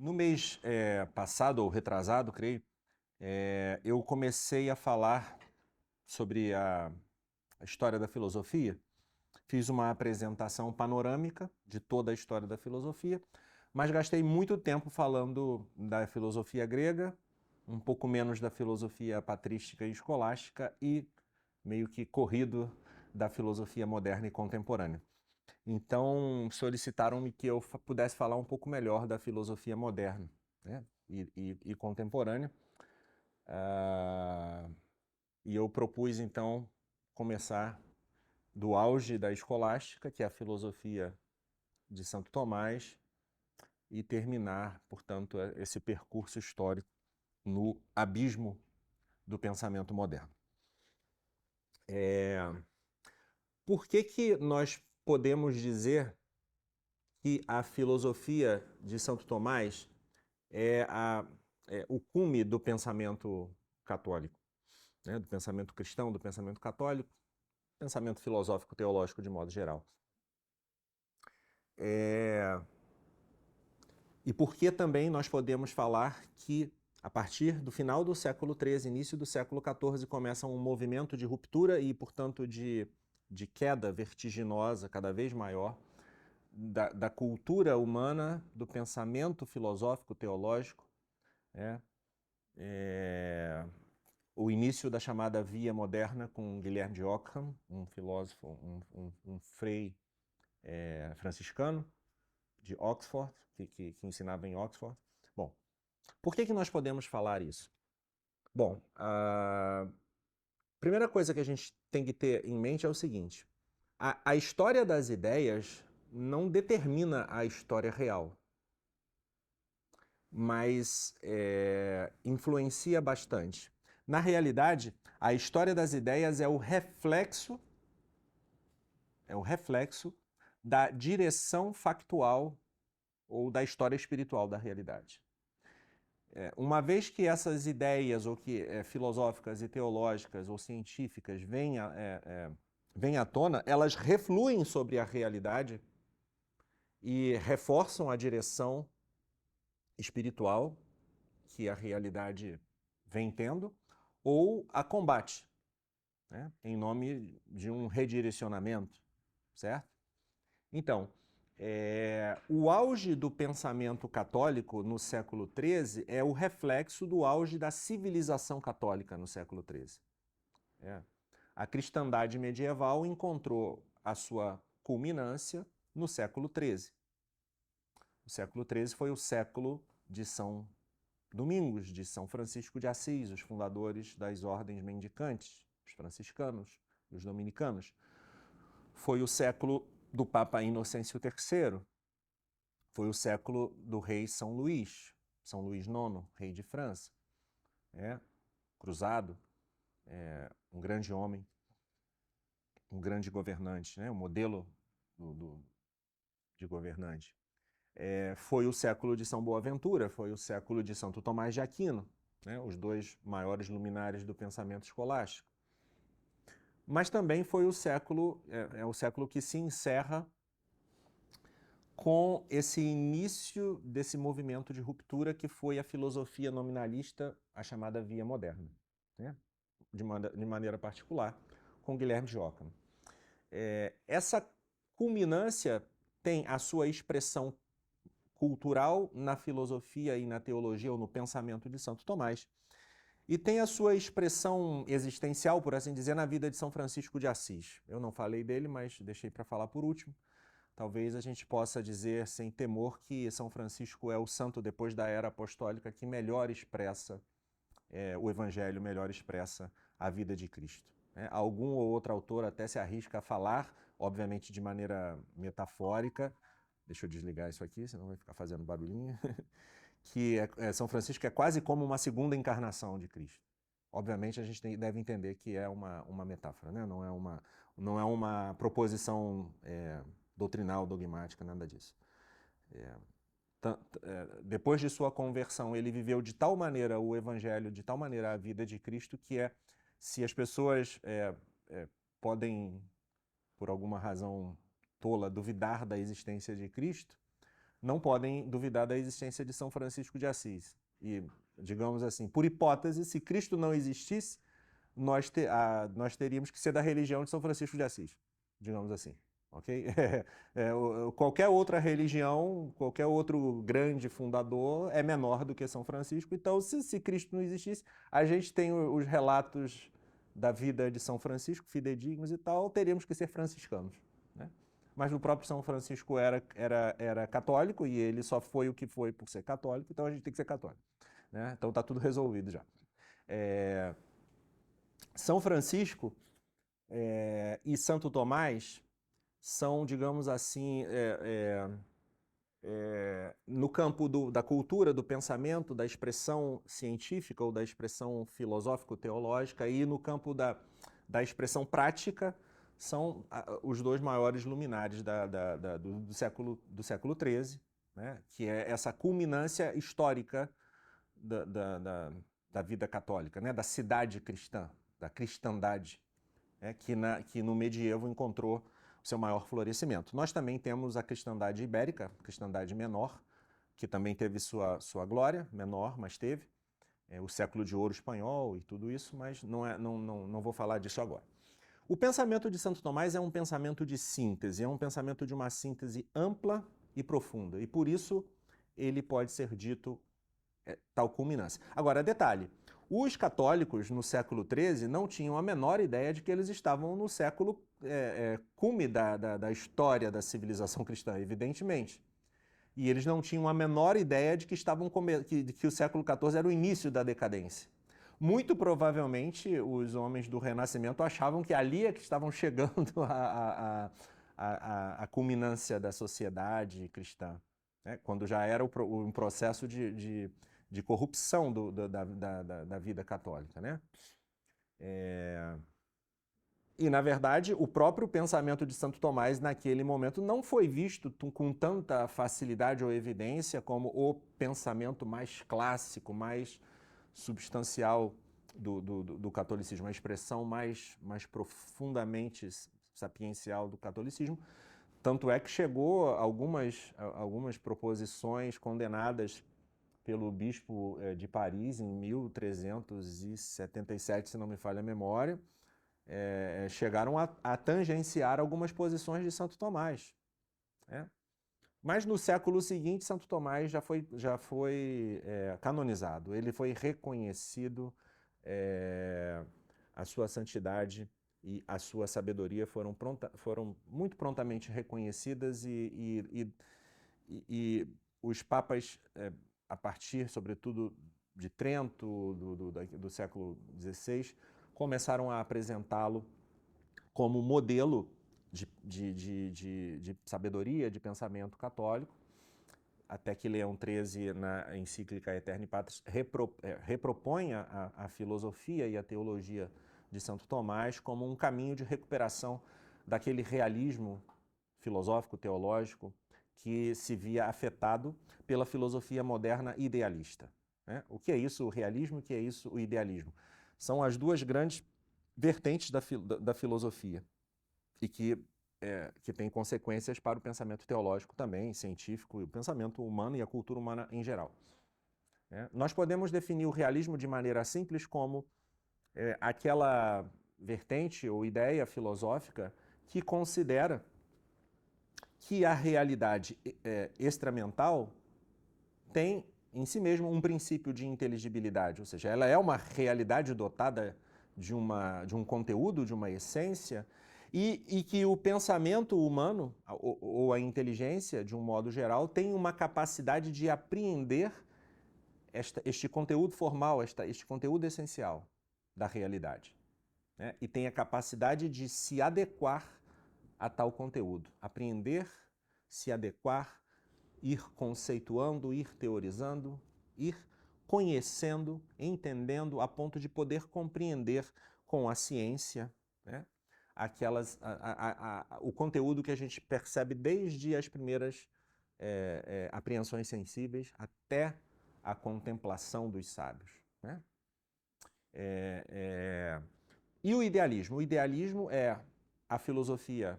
No mês passado, ou retrasado, creio, eu comecei a falar sobre a história da filosofia. Fiz uma apresentação panorâmica de toda a história da filosofia, mas gastei muito tempo falando da filosofia grega, um pouco menos da filosofia patrística e escolástica e meio que corrido da filosofia moderna e contemporânea. Então, solicitaram-me que eu pudesse falar um pouco melhor da filosofia moderna, né, e contemporânea. E eu propus, então, começar do auge da escolástica, que é a filosofia de Santo Tomás, e terminar, portanto, esse percurso histórico no abismo do pensamento moderno. Por que nós podemos dizer que a filosofia de Santo Tomás é o cume do pensamento católico, né? Do pensamento cristão, do pensamento católico, pensamento filosófico-teológico de modo geral? E por que também nós podemos falar que, a partir do final do século XIII, início do século XIV, começa um movimento de ruptura e, portanto, de queda vertiginosa, cada vez maior, da cultura humana, do pensamento filosófico-teológico, né? O início da chamada Via Moderna com Guilherme de Ockham, um filósofo, um frei franciscano de Oxford, que ensinava em Oxford. Bom, por que nós podemos falar isso? Bom, a primeira coisa que a gente tem que ter em mente é o seguinte: a história das ideias não determina a história real, mas influencia bastante. Na realidade, a história das ideias é o reflexo da direção factual ou da história espiritual da realidade. Uma vez que essas ideias ou que filosóficas e teológicas ou científicas vêm à tona, elas refluem sobre a realidade e reforçam a direção espiritual que a realidade vem tendo, ou a combate, né, em nome de um redirecionamento, certo? Então, o auge do pensamento católico no século XIII é o reflexo do auge da civilização católica no século XIII. A cristandade medieval encontrou a sua culminância no século XIII. O século XIII foi o século de São Domingos, de São Francisco de Assis, os fundadores das ordens mendicantes, os franciscanos e os dominicanos. Foi o século do Papa Inocêncio III. Foi o século do rei São Luís IX, rei de França. Cruzado, um grande homem, um grande governante, né? Um modelo de governante. Foi o século de São Boaventura, foi o século de Santo Tomás de Aquino, né? Os dois maiores luminares do pensamento escolástico. Mas também foi o século que se encerra com esse início desse movimento de ruptura que foi a filosofia nominalista, a chamada Via Moderna, né? De maneira particular, com Guilherme de Ockham. Essa culminância tem a sua expressão cultural na filosofia e na teologia, ou no pensamento de Santo Tomás, e tem a sua expressão existencial, por assim dizer, na vida de São Francisco de Assis. Eu não falei dele, mas deixei para falar por último. Talvez a gente possa dizer, sem temor, que São Francisco é o santo, depois da era apostólica, que melhor expressa o Evangelho, melhor expressa a vida de Cristo. Algum ou outro autor até se arrisca a falar, obviamente de maneira metafórica, deixa eu desligar isso aqui, senão vai ficar fazendo barulhinho, que São Francisco é quase como uma segunda encarnação de Cristo. Obviamente a gente deve entender que é uma metáfora, né? Não é uma proposição doutrinal, dogmática, nada disso. Depois de sua conversão, ele viveu de tal maneira o Evangelho, de tal maneira a vida de Cristo, que se as pessoas podem, por alguma razão tola, duvidar da existência de Cristo, não podem duvidar da existência de São Francisco de Assis. E, digamos assim, por hipótese, se Cristo não existisse, nós teríamos que ser da religião de São Francisco de Assis, digamos assim. Ok? Qualquer outra religião, qualquer outro grande fundador é menor do que São Francisco. Então, se Cristo não existisse, a gente tem os relatos da vida de São Francisco, fidedignos e tal, teríamos que ser franciscanos, né? Mas o próprio São Francisco era católico e ele só foi o que foi por ser católico, então a gente tem que ser católico, né? Então está tudo resolvido já. São Francisco e Santo Tomás são, digamos assim, no campo da cultura, do pensamento, da expressão científica ou da expressão filosófico-teológica e no campo da expressão prática, são os dois maiores luminares do século XIII, né? Que é essa culminância histórica da vida católica, né? Da cidade cristã, da cristandade, que no medievo encontrou o seu maior florescimento. Nós também temos a cristandade ibérica, a cristandade menor, que também teve sua glória, menor, mas teve, o século de ouro espanhol e tudo isso, mas não vou falar disso agora. O pensamento de Santo Tomás é um pensamento de síntese, é um pensamento de uma síntese ampla e profunda, e por isso ele pode ser dito tal culminância. Agora, detalhe, os católicos no século XIII não tinham a menor ideia de que eles estavam no século cume da história da civilização cristã, evidentemente. E eles não tinham a menor ideia de que o século XIV era o início da decadência. Muito provavelmente, os homens do Renascimento achavam que ali é que estavam chegando a culminância da sociedade cristã, né? Quando já era um processo de corrupção da vida católica, né? E, na verdade, o próprio pensamento de Santo Tomás naquele momento não foi visto com tanta facilidade ou evidência como o pensamento mais clássico, mais substancial do catolicismo, a expressão mais profundamente sapiencial do catolicismo. Tanto é que chegou algumas proposições condenadas pelo bispo de Paris em 1377, se não me falha a memória, chegaram a tangenciar algumas posições de Santo Tomás, né? Mas no século seguinte, Santo Tomás já foi canonizado, ele foi reconhecido, a sua santidade e a sua sabedoria foram muito prontamente reconhecidas e os papas, a partir, sobretudo, de Trento, do século XVI, começaram a apresentá-lo como modelo de sabedoria, de pensamento católico, até que Leão XIII, na encíclica Aeterni Patris, repropõe a filosofia e a teologia de Santo Tomás como um caminho de recuperação daquele realismo filosófico-teológico que se via afetado pela filosofia moderna idealista, né? O que é isso o realismo, o que é isso o idealismo? São as duas grandes vertentes da filosofia e que tem consequências para o pensamento teológico também, científico, o pensamento humano e a cultura humana em geral. Nós podemos definir o realismo de maneira simples como aquela vertente ou ideia filosófica que considera que a realidade extramental tem em si mesmo um princípio de inteligibilidade, ou seja, ela é uma realidade dotada de um conteúdo, de uma essência, e que o pensamento humano, ou a inteligência, de um modo geral, tem uma capacidade de apreender este conteúdo formal, este conteúdo essencial da realidade, né? E tem a capacidade de se adequar a tal conteúdo, apreender, se adequar, ir conceituando, ir teorizando, ir conhecendo, entendendo, a ponto de poder compreender com a ciência, né, o conteúdo que a gente percebe desde as primeiras apreensões sensíveis até a contemplação dos sábios, né? E o idealismo? O idealismo é a filosofia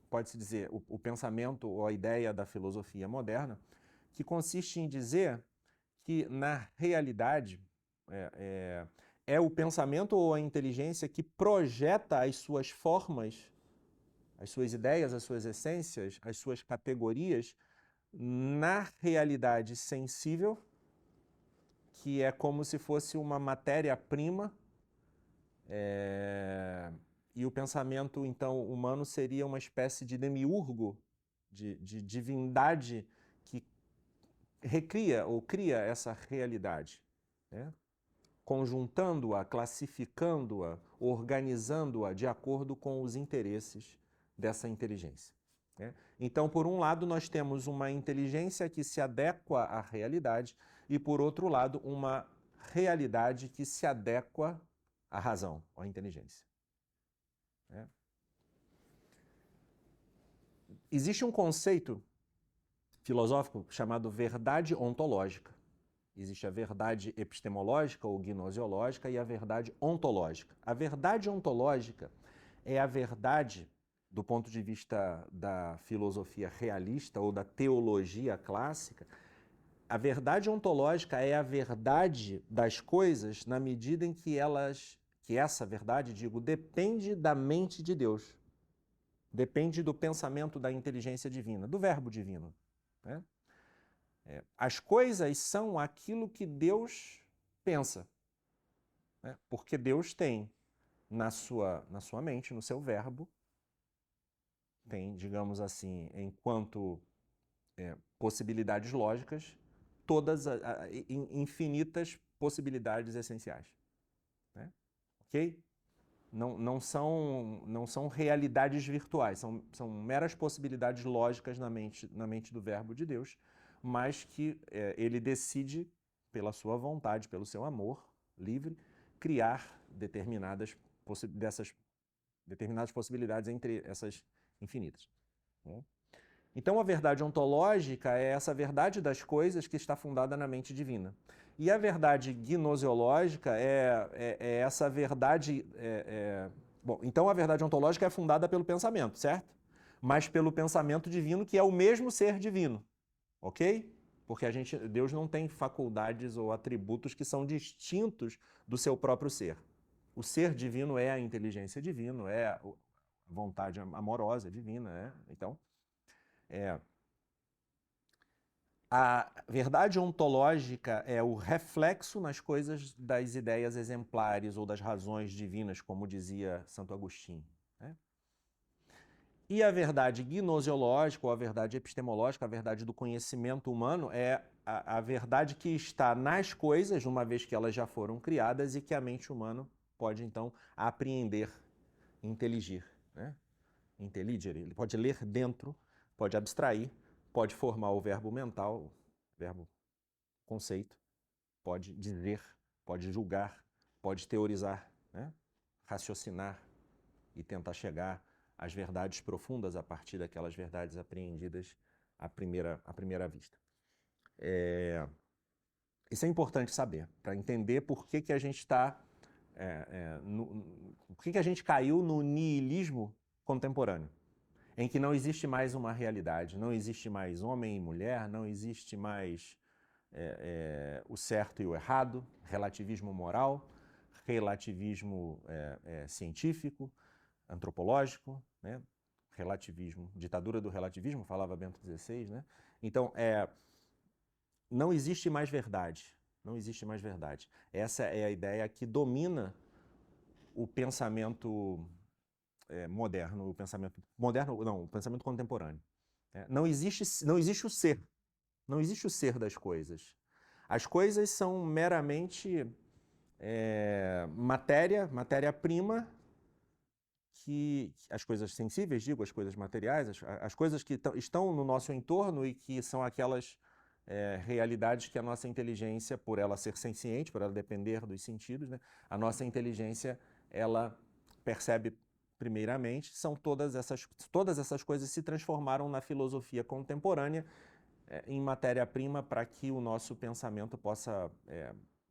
pode-se dizer, o pensamento ou a ideia da filosofia moderna, que consiste em dizer que, na realidade, é o pensamento ou a inteligência que projeta as suas formas, as suas ideias, as suas essências, as suas categorias na realidade sensível, que é como se fosse uma matéria-prima, e o pensamento, então, humano seria uma espécie de demiurgo, de divindade que recria ou cria essa realidade, né? Conjuntando-a, classificando-a, organizando-a de acordo com os interesses dessa inteligência, né? Então, por um lado, nós temos uma inteligência que se adequa à realidade e, por outro lado, uma realidade que se adequa à razão, à inteligência, né? Existe um conceito filosófico chamado verdade ontológica. Existe a verdade epistemológica ou gnosiológica e a verdade ontológica. A verdade ontológica é a verdade, do ponto de vista da filosofia realista ou da teologia clássica, a verdade ontológica é a verdade das coisas na medida em que essa verdade, digo, depende da mente de Deus. Depende do pensamento da inteligência divina, do verbo divino, né? As coisas são aquilo que Deus pensa, né? Porque Deus tem na sua mente, no seu verbo, tem, digamos assim, enquanto possibilidades lógicas, todas infinitas possibilidades essenciais, né? Ok? Não são realidades virtuais, são meras possibilidades lógicas na mente do verbo de Deus, mas que ele decide, pela sua vontade, pelo seu amor livre, criar determinadas possibilidades entre essas infinitas, né? Então, a verdade ontológica é essa verdade das coisas que está fundada na mente divina. E a verdade gnosiológica é essa verdade... Bom, então a verdade ontológica é fundada pelo pensamento, certo? Mas pelo pensamento divino, que é o mesmo ser divino, ok? Porque Deus não tem faculdades ou atributos que são distintos do seu próprio ser. O ser divino é a inteligência divina, é a vontade amorosa divina, né? Então, a verdade ontológica é o reflexo nas coisas das ideias exemplares ou das razões divinas, como dizia Santo Agostinho, né? E a verdade gnosiológica, ou a verdade epistemológica, a verdade do conhecimento humano, é a verdade que está nas coisas, uma vez que elas já foram criadas e que a mente humana pode, então, apreender, inteligir, né? Intelligere, ele pode ler dentro, pode abstrair, pode formar o verbo mental, verbo conceito, pode dizer, pode julgar, pode teorizar, né? Raciocinar e tentar chegar às verdades profundas a partir daquelas verdades apreendidas à primeira vista. Isso é importante saber, para entender por que a gente está... por que a gente caiu no niilismo contemporâneo, em que não existe mais uma realidade, não existe mais homem e mulher, não existe mais o certo e o errado, relativismo moral, relativismo científico, antropológico, né? Relativismo, ditadura do relativismo, falava Bento XVI, né? Então, não existe mais verdade, não existe mais verdade. Essa é a ideia que domina o pensamento moderno, o pensamento contemporâneo. Não existe o ser, não existe o ser das coisas. As coisas são meramente matéria-prima, as coisas sensíveis, digo, as coisas materiais, as coisas que estão no nosso entorno e que são aquelas realidades que a nossa inteligência, por ela ser senciente, por ela depender dos sentidos, né, a nossa inteligência, ela percebe primeiramente. Todas essas coisas se transformaram na filosofia contemporânea em matéria-prima para que o nosso pensamento possa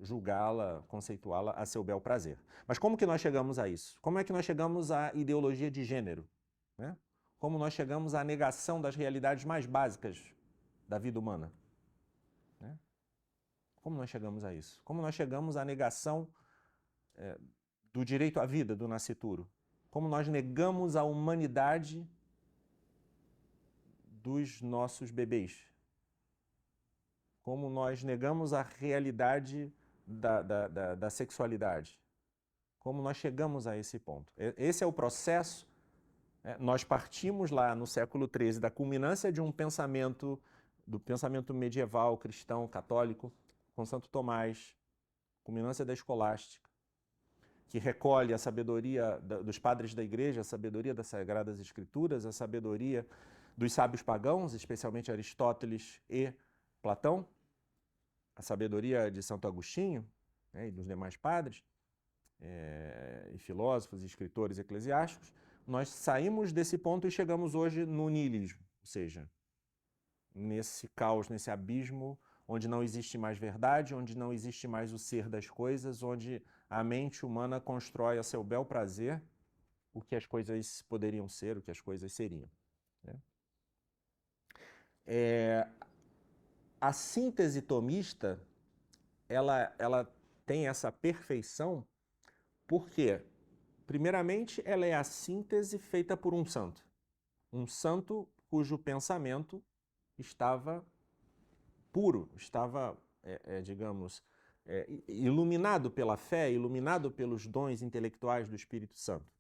julgá-la, conceituá-la a seu bel prazer. Mas como que nós chegamos a isso? Como é que nós chegamos à ideologia de gênero, né? como nós chegamos à negação das realidades mais básicas da vida humana. Né? Como nós chegamos a isso? Como nós chegamos à negação do direito à vida, do nascituro? Como nós negamos a humanidade dos nossos bebês? Como nós negamos a realidade da sexualidade? Como nós chegamos a esse ponto? Esse é o processo. Nós partimos lá no século XIII da culminância de um pensamento, do pensamento medieval, cristão, católico, com Santo Tomás, culminância da escolástica, que recolhe a sabedoria dos padres da igreja, a sabedoria das Sagradas Escrituras, a sabedoria dos sábios pagãos, especialmente Aristóteles e Platão, a sabedoria de Santo Agostinho, né, e dos demais padres, e filósofos, e escritores eclesiásticos. Nós saímos desse ponto e chegamos hoje no niilismo, ou seja, nesse caos, nesse abismo, onde não existe mais verdade, onde não existe mais o ser das coisas, onde a mente humana constrói a seu bel prazer o que as coisas poderiam ser, o que as coisas seriam. Né? A síntese tomista, ela tem essa perfeição porque, primeiramente, ela é a síntese feita por um santo cujo pensamento estava puro, estava, digamos, iluminado pela fé, iluminado pelos dons intelectuais do Espírito Santo.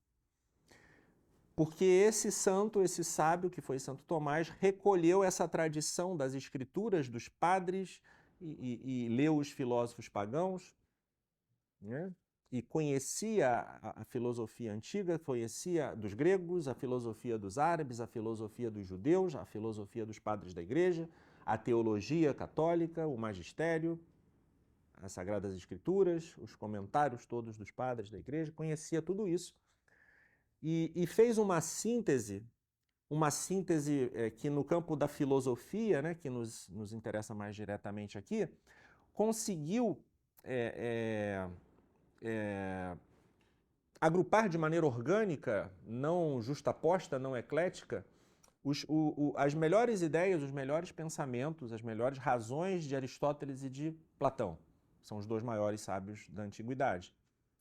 Porque esse santo, esse sábio, que foi Santo Tomás, recolheu essa tradição das escrituras dos padres e leu os filósofos pagãos, né? E conhecia a filosofia antiga, conhecia dos gregos, a filosofia dos árabes, a filosofia dos judeus, a filosofia dos padres da igreja, a teologia católica, o magistério, as Sagradas Escrituras, os comentários todos dos padres da igreja, conhecia tudo isso. E fez uma síntese que no campo da filosofia, né, que nos interessa mais diretamente aqui, conseguiu agrupar de maneira orgânica, não justaposta, não eclética, as melhores ideias, os melhores pensamentos, as melhores razões de Aristóteles e de Platão. São os dois maiores sábios da antiguidade,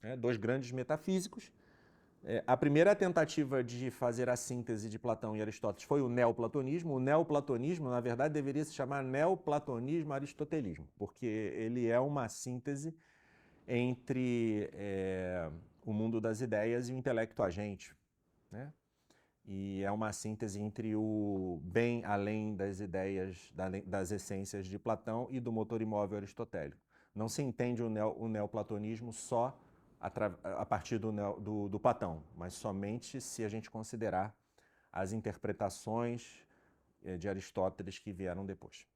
né? Dois grandes metafísicos. A primeira tentativa de fazer a síntese de Platão e Aristóteles foi o neoplatonismo. O neoplatonismo, na verdade, deveria se chamar neoplatonismo-aristotelismo, porque ele é uma síntese entre o mundo das ideias e o intelecto agente, né? E é uma síntese entre o bem além das ideias, das essências de Platão e do motor imóvel aristotélico. Não se entende o neoplatonismo só a partir do Platão, mas somente se a gente considerar as interpretações de Aristóteles que vieram depois.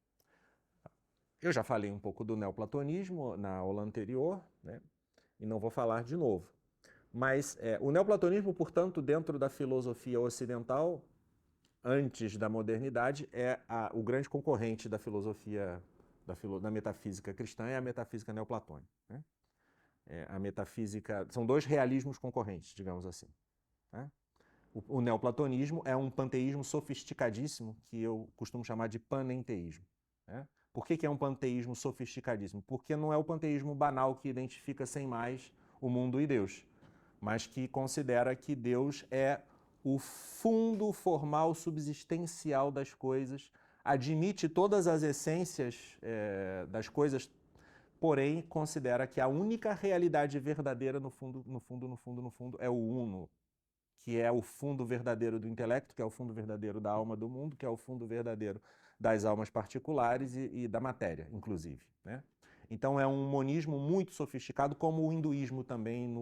Eu já falei um pouco do neoplatonismo na aula anterior, né? E não vou falar de novo. Mas o neoplatonismo, portanto, dentro da filosofia ocidental, antes da modernidade, é o grande concorrente da filosofia, da metafísica cristã, é a metafísica neoplatônica. Né? A metafísica, são dois realismos concorrentes, digamos assim. Né? O neoplatonismo é um panteísmo sofisticadíssimo, que eu costumo chamar de panenteísmo. Né? Por que é um panteísmo sofisticadíssimo? Porque não é o panteísmo banal que identifica sem mais o mundo e Deus, mas que considera que Deus é o fundo formal subsistencial das coisas, admite todas as essências das coisas, porém considera que a única realidade verdadeira no fundo é o uno, que é o fundo verdadeiro do intelecto, que é o fundo verdadeiro da alma do mundo, que é o fundo verdadeiro das almas particulares e da matéria, inclusive, né? Então é um monismo muito sofisticado, como o hinduísmo também,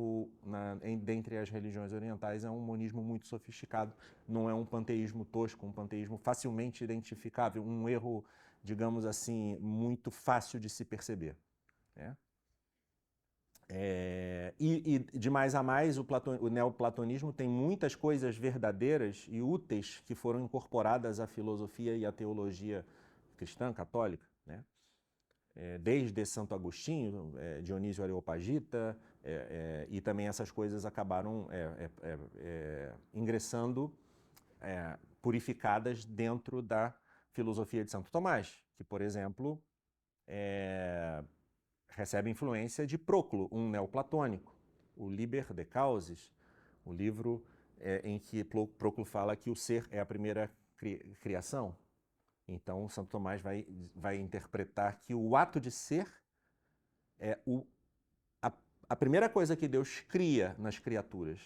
dentre as religiões orientais, é um monismo muito sofisticado, não é um panteísmo tosco, um panteísmo facilmente identificável, um erro, digamos assim, muito fácil de se perceber. Né? E de mais a mais, o neoplatonismo tem muitas coisas verdadeiras e úteis que foram incorporadas à filosofia e à teologia cristã, católica, né? Desde Santo Agostinho, Dionísio Areopagita, e também essas coisas acabaram ingressando purificadas dentro da filosofia de Santo Tomás, que, por exemplo, recebe influência de Próclo, um neoplatônico, o Liber de Causis, o livro em que Próclo fala que o ser é a primeira criação. Então, Santo Tomás vai interpretar que o ato de ser é a primeira coisa que Deus cria nas criaturas.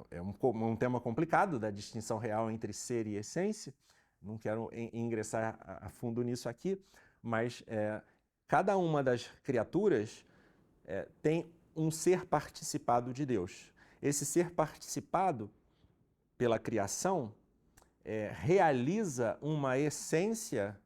É um tema complicado da distinção real entre ser e essência. Não quero ingressar a fundo nisso aqui, mas cada uma das criaturas tem um ser participado de Deus. Esse ser participado pela criação realiza uma essência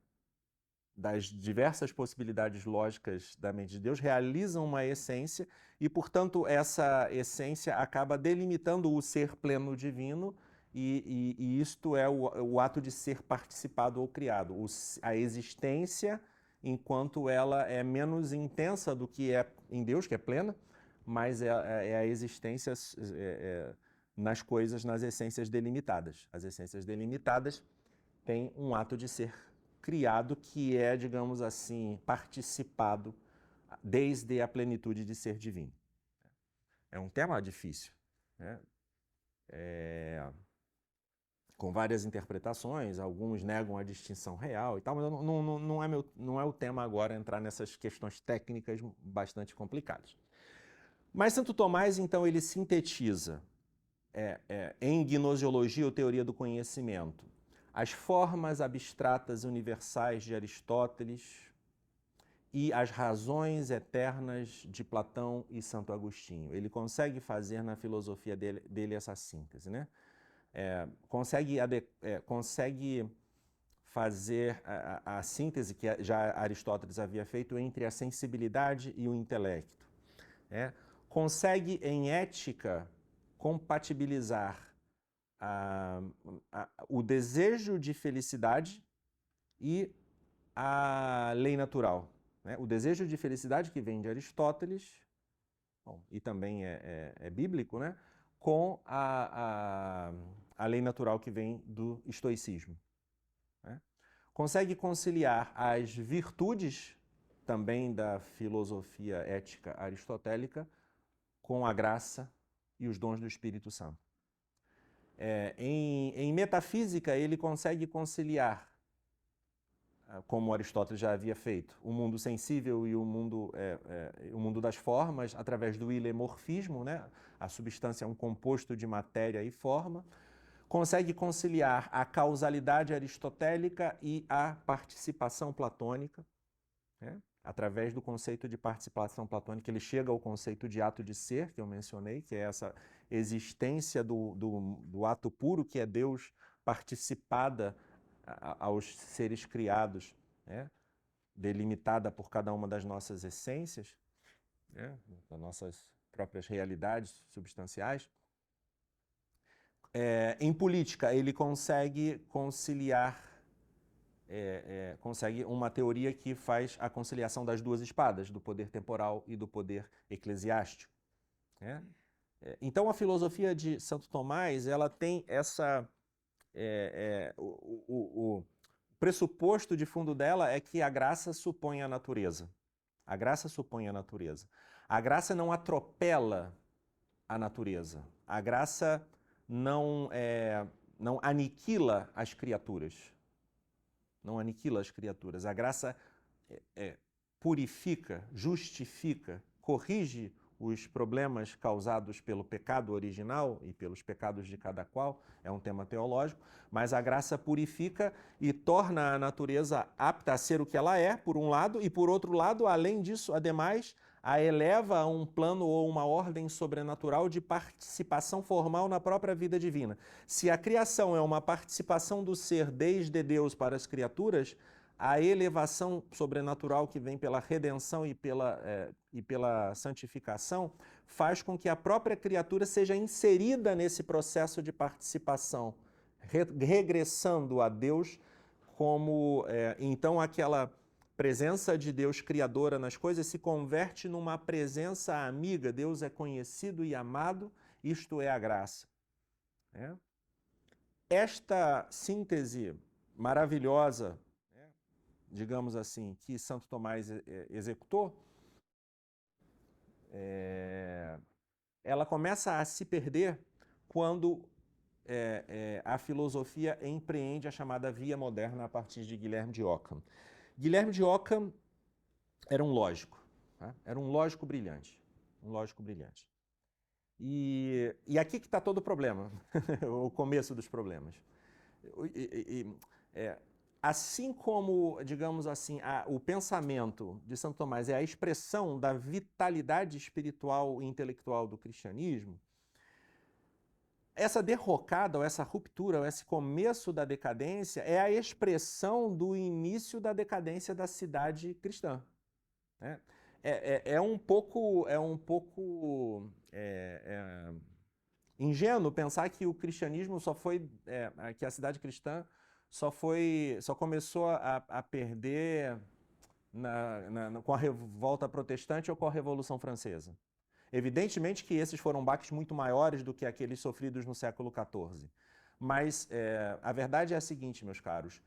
das diversas possibilidades lógicas da mente de Deus, realizam uma essência e, portanto, essa essência acaba delimitando o ser pleno divino e isto é o ato de ser participado ou criado. A existência, enquanto ela é menos intensa do que é em Deus, que é plena, mas é a existência nas coisas, nas essências delimitadas. As essências delimitadas têm um ato de ser criado que é, digamos assim, participado desde a plenitude de ser divino. É um tema difícil, né? Com várias interpretações, alguns negam a distinção real e tal, mas não é o tema agora entrar nessas questões técnicas bastante complicadas. Mas Santo Tomás, então, ele sintetiza em gnosiologia ou teoria do conhecimento as formas abstratas universais de Aristóteles e as razões eternas de Platão e Santo Agostinho. Ele consegue fazer na filosofia dele essa síntese, né? Consegue fazer a síntese que já Aristóteles havia feito entre a sensibilidade e o intelecto. Consegue, em ética, compatibilizar o desejo de felicidade e a lei natural. Né? O desejo de felicidade que vem de Aristóteles, e também é bíblico, né? Com a lei natural que vem do estoicismo. Né? Consegue conciliar as virtudes também da filosofia ética aristotélica com a graça e os dons do Espírito Santo. Em metafísica, ele consegue conciliar, como Aristóteles já havia feito, o mundo sensível e o mundo das formas, através do ilemorfismo, né? A substância é um composto de matéria e forma. Consegue conciliar a causalidade aristotélica e a participação platônica, né? Através do conceito de participação platônica, ele chega ao conceito de ato de ser, que eu mencionei, que é essa existência do ato puro, que é Deus participada aos seres criados, né? Delimitada por cada uma das nossas essências, né? Das nossas próprias realidades substanciais. Em política, ele consegue conciliar, consegue uma teoria que faz a conciliação das duas espadas, do poder temporal e do poder eclesiástico. Né? Então, a filosofia de Santo Tomás, ela tem essa... o pressuposto de fundo dela é que a graça supõe a natureza. A graça supõe a natureza. A graça não atropela a natureza. A graça não aniquila as criaturas. Não aniquila as criaturas. A graça purifica, justifica, corrige os problemas causados pelo pecado original e pelos pecados de cada qual, é um tema teológico, mas a graça purifica e torna a natureza apta a ser o que ela é, por um lado, e por outro lado, além disso, ademais, a eleva a um plano ou uma ordem sobrenatural de participação formal na própria vida divina. Se a criação é uma participação do ser desde Deus para as criaturas, a elevação sobrenatural que vem pela redenção e pela santificação faz com que a própria criatura seja inserida nesse processo de participação, regressando a Deus como, então, aquela presença de Deus criadora nas coisas se converte numa presença amiga. Deus é conhecido e amado, isto é a graça. esta síntese maravilhosa, né, digamos assim, que Santo Tomás executou, ela começa a se perder quando a filosofia empreende a chamada via moderna a partir de Guilherme de Ockham. Guilherme de Ockham era um lógico, tá? Era um lógico brilhante, um lógico brilhante. E aqui que está todo o problema, o começo dos problemas. Assim como, digamos assim, o pensamento de Santo Tomás é a expressão da vitalidade espiritual e intelectual do cristianismo, essa derrocada, ou essa ruptura, ou esse começo da decadência é a expressão do início da decadência da cidade cristã. Né? É um pouco ingênuo pensar que o cristianismo só foi, que a cidade cristã só começou a perder com a revolta protestante ou com a Revolução Francesa. Evidentemente que esses foram baques muito maiores do que aqueles sofridos no século XIV. Mas a verdade é a seguinte, meus caros: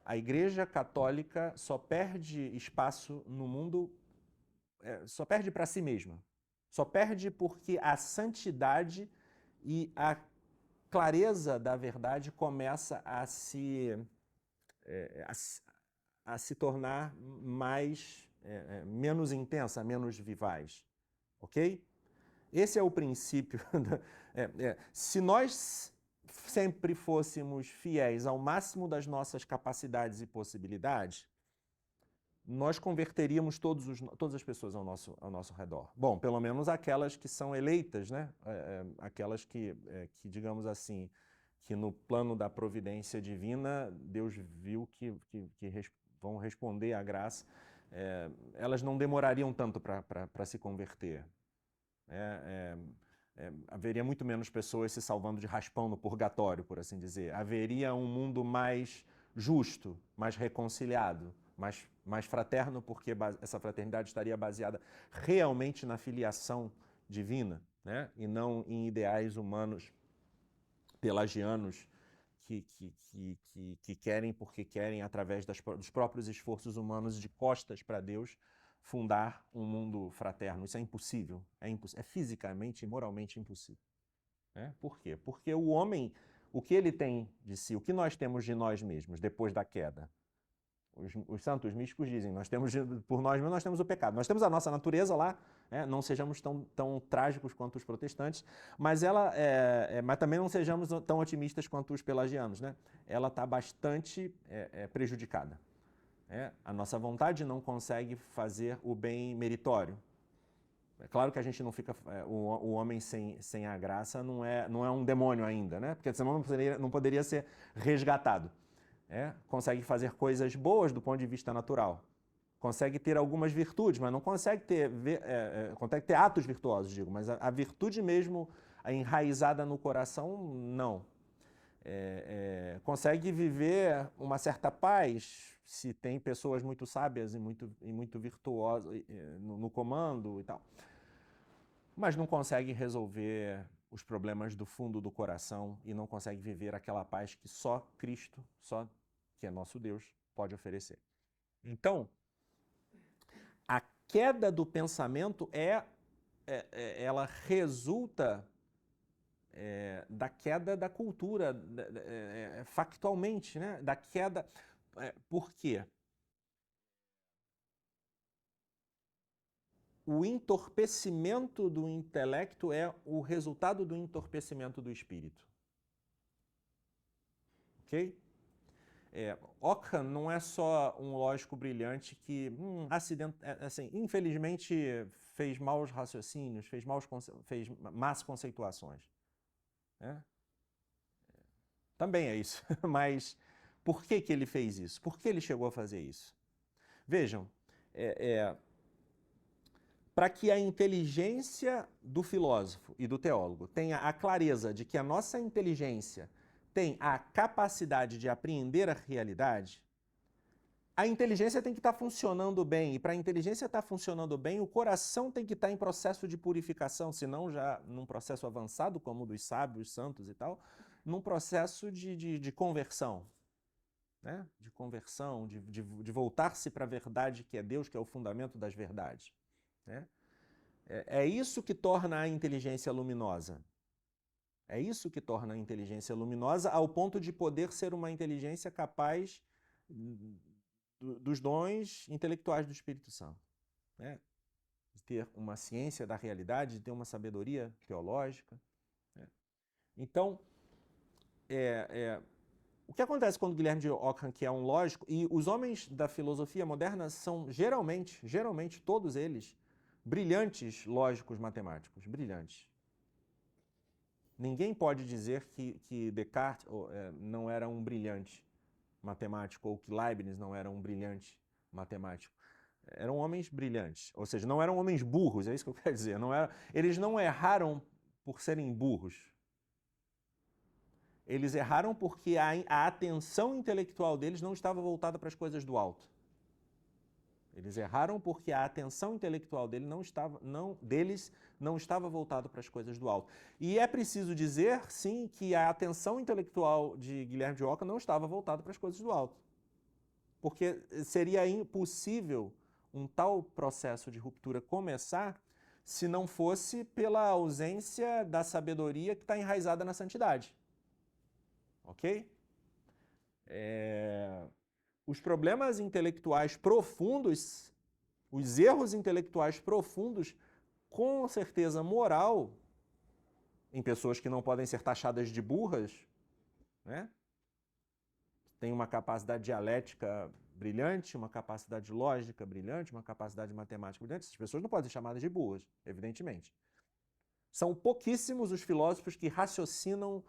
a Igreja Católica só perde espaço no mundo, só perde para si mesma. Só perde porque a santidade e a clareza da verdade começa a se tornar menos intensa, menos vivaz. Ok? Esse é o princípio. Se nós sempre fôssemos fiéis ao máximo das nossas capacidades e possibilidades, nós converteríamos todas as pessoas ao nosso redor. Bom, pelo menos aquelas que são eleitas, né? Aquelas que, digamos assim, que no plano da providência divina, Deus viu que vão responder à graça. Elas não demorariam tanto para se converter. Haveria muito menos pessoas se salvando de raspão no purgatório, por assim dizer. Haveria um mundo mais justo, mais reconciliado, mais fraterno, porque essa fraternidade estaria baseada realmente na filiação divina, né? E não em ideais humanos pelagianos que querem porque querem, através dos próprios esforços humanos de costas para Deus, fundar um mundo fraterno. Isso é impossível, é fisicamente e moralmente impossível. Por quê? Porque o homem, o que ele tem de si, o que nós temos de nós mesmos depois da queda? Os santos místicos dizem, por nós mesmos nós temos o pecado. Nós temos a nossa natureza lá, não sejamos tão trágicos quanto os protestantes, mas mas também não sejamos tão otimistas quanto os pelagianos. Né? Ela está bastante prejudicada. A nossa vontade não consegue fazer o bem meritório. É claro que a gente não fica... o homem sem a graça não é um demônio ainda, né? Porque senão não poderia ser resgatado. Consegue fazer coisas boas do ponto de vista natural. Consegue ter algumas virtudes, mas não consegue ter atos virtuosos, digo. Mas a virtude mesmo enraizada no coração, não. Consegue viver uma certa paz se tem pessoas muito sábias e muito virtuosas no comando e tal. Mas não consegue resolver os problemas do fundo do coração e não consegue viver aquela paz que só Cristo, que é nosso Deus, pode oferecer. Então, a queda do pensamento ela resulta da queda da cultura, factualmente, né? Da queda. Por quê? O entorpecimento do intelecto é o resultado do entorpecimento do espírito. Ok? Ockham não é só um lógico brilhante que, assim, infelizmente, fez maus raciocínios, fez más conceituações. Também é isso. Mas por que ele fez isso? Por que ele chegou a fazer isso? Vejam, para que a inteligência do filósofo e do teólogo tenha a clareza de que a nossa inteligência tem a capacidade de apreender a realidade, a inteligência tem que estar funcionando bem, e para a inteligência estar funcionando bem, o coração tem que estar em processo de purificação, se não já num processo avançado, como o dos sábios, santos e tal, num processo de conversão, né? De conversão, de voltar-se para a verdade que é Deus, que é o fundamento das verdades, né? É isso que torna a inteligência luminosa. É isso que torna a inteligência luminosa ao ponto de poder ser uma inteligência capaz dos dons intelectuais do Espírito Santo, né? De ter uma ciência da realidade, de ter uma sabedoria teológica, né? Então, o que acontece quando Guilherme de Ockham, que é um lógico, e os homens da filosofia moderna são geralmente todos eles, brilhantes lógicos matemáticos, brilhantes. Ninguém pode dizer que Descartes não era um brilhante matemático ou que Leibniz não era um brilhante matemático. Eram homens brilhantes, ou seja, não eram homens burros, é isso que eu quero dizer. Eles não erraram por serem burros. Eles erraram porque a atenção intelectual deles não estava voltada para as coisas do alto. Eles erraram porque a atenção intelectual deles não estava voltada para as coisas do alto. E é preciso dizer, sim, que a atenção intelectual de Guilherme de Ockham não estava voltada para as coisas do alto. Porque seria impossível um tal processo de ruptura começar se não fosse pela ausência da sabedoria que está enraizada na santidade. Ok? Os problemas intelectuais profundos, os erros intelectuais profundos, com certeza moral, em pessoas que não podem ser taxadas de burras, né? Tem uma capacidade dialética brilhante, uma capacidade lógica brilhante, uma capacidade matemática brilhante. Essas pessoas não podem ser chamadas de burras, evidentemente. São pouquíssimos os filósofos que raciocinam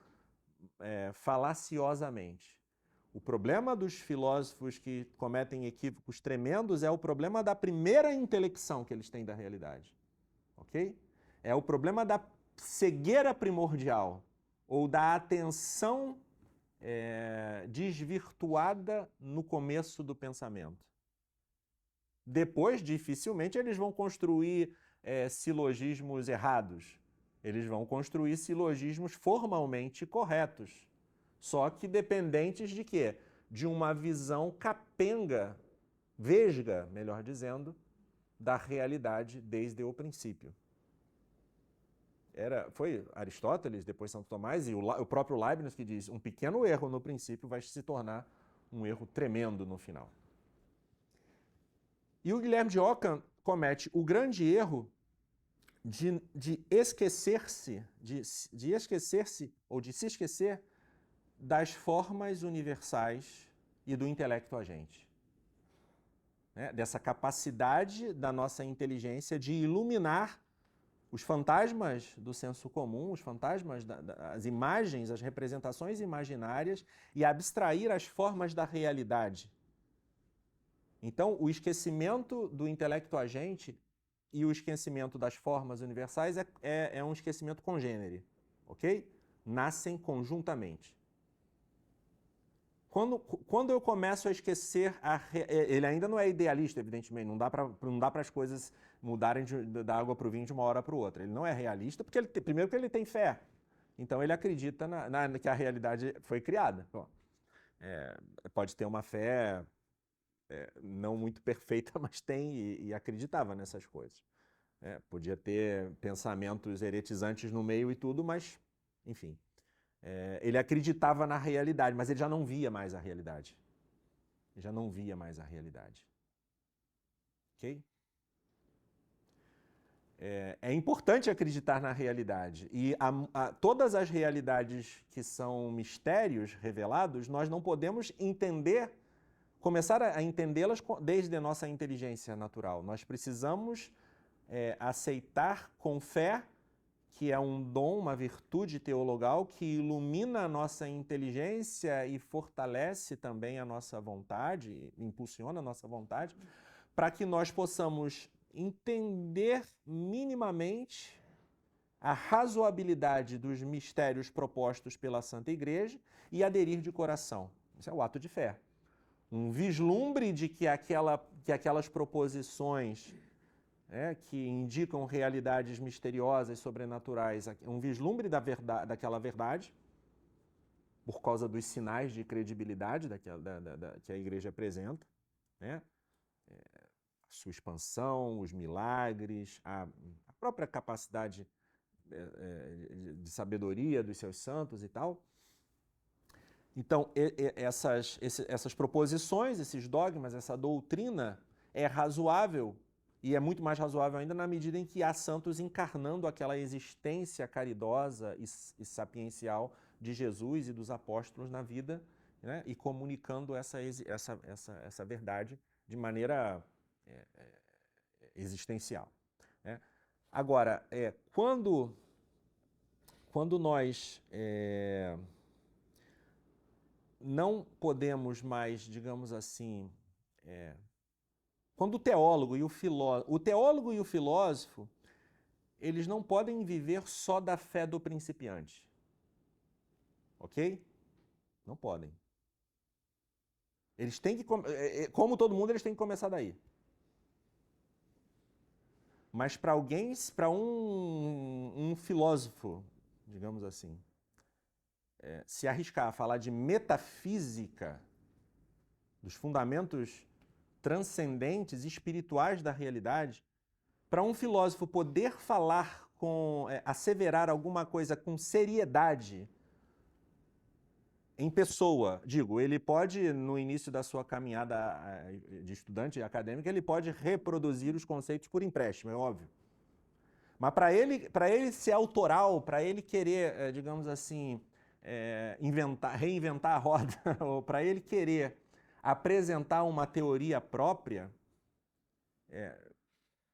falaciosamente. O problema dos filósofos que cometem equívocos tremendos é o problema da primeira intelecção que eles têm da realidade. Ok? É o problema da cegueira primordial ou da atenção desvirtuada no começo do pensamento. Depois, dificilmente, eles vão construir silogismos errados. Eles vão construir silogismos formalmente corretos. Só que dependentes de quê? De uma visão capenga, vesga, melhor dizendo, da realidade desde o princípio. Foi Aristóteles, depois Santo Tomás, e o próprio Leibniz que diz: um pequeno erro no princípio vai se tornar um erro tremendo no final. E o Guilherme de Ockham comete o grande erro de esquecer-se, de esquecer-se ou de se esquecer das formas universais e do intelecto agente. Né? Dessa capacidade da nossa inteligência de iluminar os fantasmas do senso comum, os fantasmas, as imagens, as representações imaginárias e abstrair as formas da realidade. Então, o esquecimento do intelecto agente e o esquecimento das formas universais é um esquecimento congênere, ok? Nascem conjuntamente. Quando eu começo a esquecer, ele ainda não é idealista, evidentemente, não dá para as coisas mudarem da água para o vinho de uma hora para outra. Ele não é realista, primeiro porque ele tem fé. Então ele acredita que a realidade foi criada. Bom, pode ter uma fé não muito perfeita, mas tem e acreditava nessas coisas. Podia ter pensamentos heretizantes no meio e tudo, mas, enfim. Ele acreditava na realidade, mas ele já não via mais a realidade. Ele já não via mais a realidade. Ok? É importante acreditar na realidade. E todas as realidades que são mistérios revelados, nós não podemos começar a entendê-las desde a nossa inteligência natural. Nós precisamos aceitar com fé que é um dom, uma virtude teologal que ilumina a nossa inteligência e fortalece também a nossa vontade, impulsiona a nossa vontade, para que nós possamos entender minimamente a razoabilidade dos mistérios propostos pela Santa Igreja e aderir de coração. Isso é o ato de fé. Um vislumbre de que aquelas proposições que indicam realidades misteriosas, sobrenaturais, um vislumbre daquela verdade, por causa dos sinais de credibilidade que a igreja apresenta, né? A sua expansão, os milagres, a própria capacidade de sabedoria dos seus santos e tal. Então, essas proposições, esses dogmas, essa doutrina é razoável, e é muito mais razoável ainda na medida em que há santos encarnando aquela existência caridosa e sapiencial de Jesus e dos apóstolos na vida, né, e comunicando essa verdade de maneira existencial, né? Agora, quando nós não podemos mais, digamos assim, quando o teólogo e o filósofo, eles não podem viver só da fé do principiante, ok? Não podem. Eles têm que, como todo mundo, eles têm que começar daí. Mas para um filósofo, digamos assim, se arriscar a falar de metafísica, dos fundamentos transcendentes, espirituais da realidade, para um filósofo poder falar asseverar alguma coisa com seriedade em pessoa, digo, ele pode, no início da sua caminhada de estudante acadêmico, ele pode reproduzir os conceitos por empréstimo, é óbvio. Mas para ele ser autoral, para ele querer, digamos assim, reinventar a roda, ou para ele querer apresentar uma teoria própria,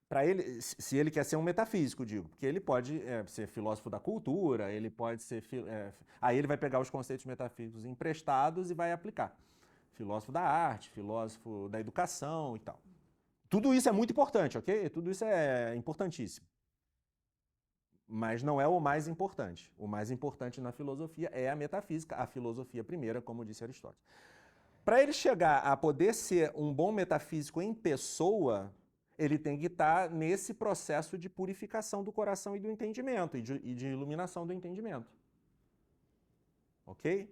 para ele, se ele quer ser um metafísico, digo, porque ele pode ser filósofo da cultura, ele pode ser... aí ele vai pegar os conceitos metafísicos emprestados e vai aplicar. Filósofo da arte, filósofo da educação e tal. Tudo isso é muito importante, ok? Tudo isso é importantíssimo. Mas não é o mais importante. O mais importante na filosofia é a metafísica, a filosofia primeira, como disse Aristóteles. Para ele chegar a poder ser um bom metafísico em pessoa, ele tem que estar nesse processo de purificação do coração e do entendimento, e de iluminação do entendimento. Ok?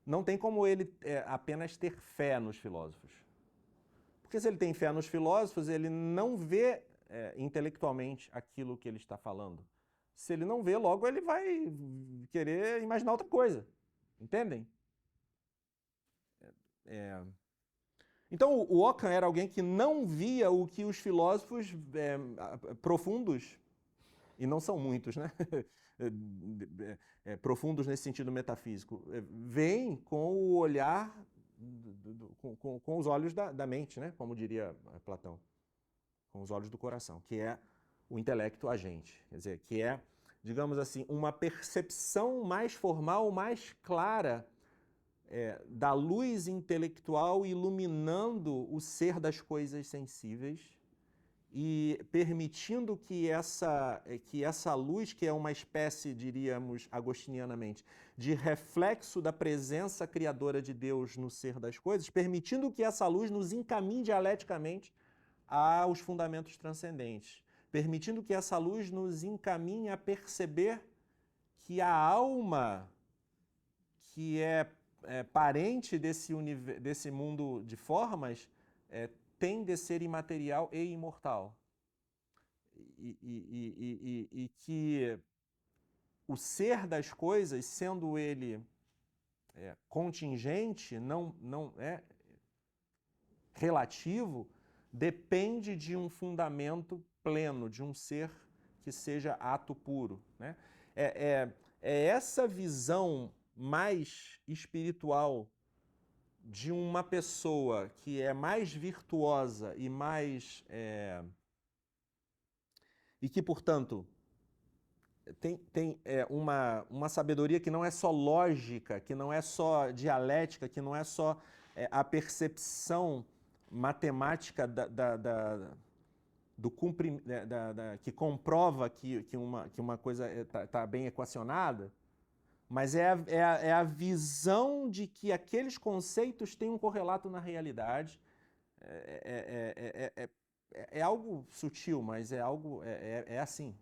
Não tem como ele apenas ter fé nos filósofos. Porque se ele tem fé nos filósofos, ele não vê intelectualmente aquilo que ele está falando. Se ele não vê, logo ele vai querer imaginar outra coisa. Entendem? Então, o Ockham era alguém que não via o que os filósofos profundos, e não são muitos, né? Profundos nesse sentido metafísico, veem com o olhar, com os olhos da mente, né? Como diria Platão, com os olhos do coração, que é o intelecto agente, quer dizer, que é, digamos assim, uma percepção mais formal, mais clara da luz intelectual iluminando o ser das coisas sensíveis e permitindo que essa luz, que é uma espécie, diríamos agostinianamente, de reflexo da presença criadora de Deus no ser das coisas, permitindo que essa luz nos encaminhe dialeticamente aos fundamentos transcendentes, permitindo que essa luz nos encaminhe a perceber que a alma, que é parente desse mundo de formas, tem de ser imaterial e imortal. E que o ser das coisas, sendo ele contingente, não relativo, depende de um fundamento pleno, de um ser que seja ato puro, né? É essa visão mais espiritual de uma pessoa que é mais virtuosa e mais... e que, portanto, tem uma sabedoria que não é só lógica, que não é só dialética, que não é só a percepção matemática que comprova que uma coisa está bem equacionada, mas é a visão de que aqueles conceitos têm um correlato na realidade. É algo sutil, mas é algo assim.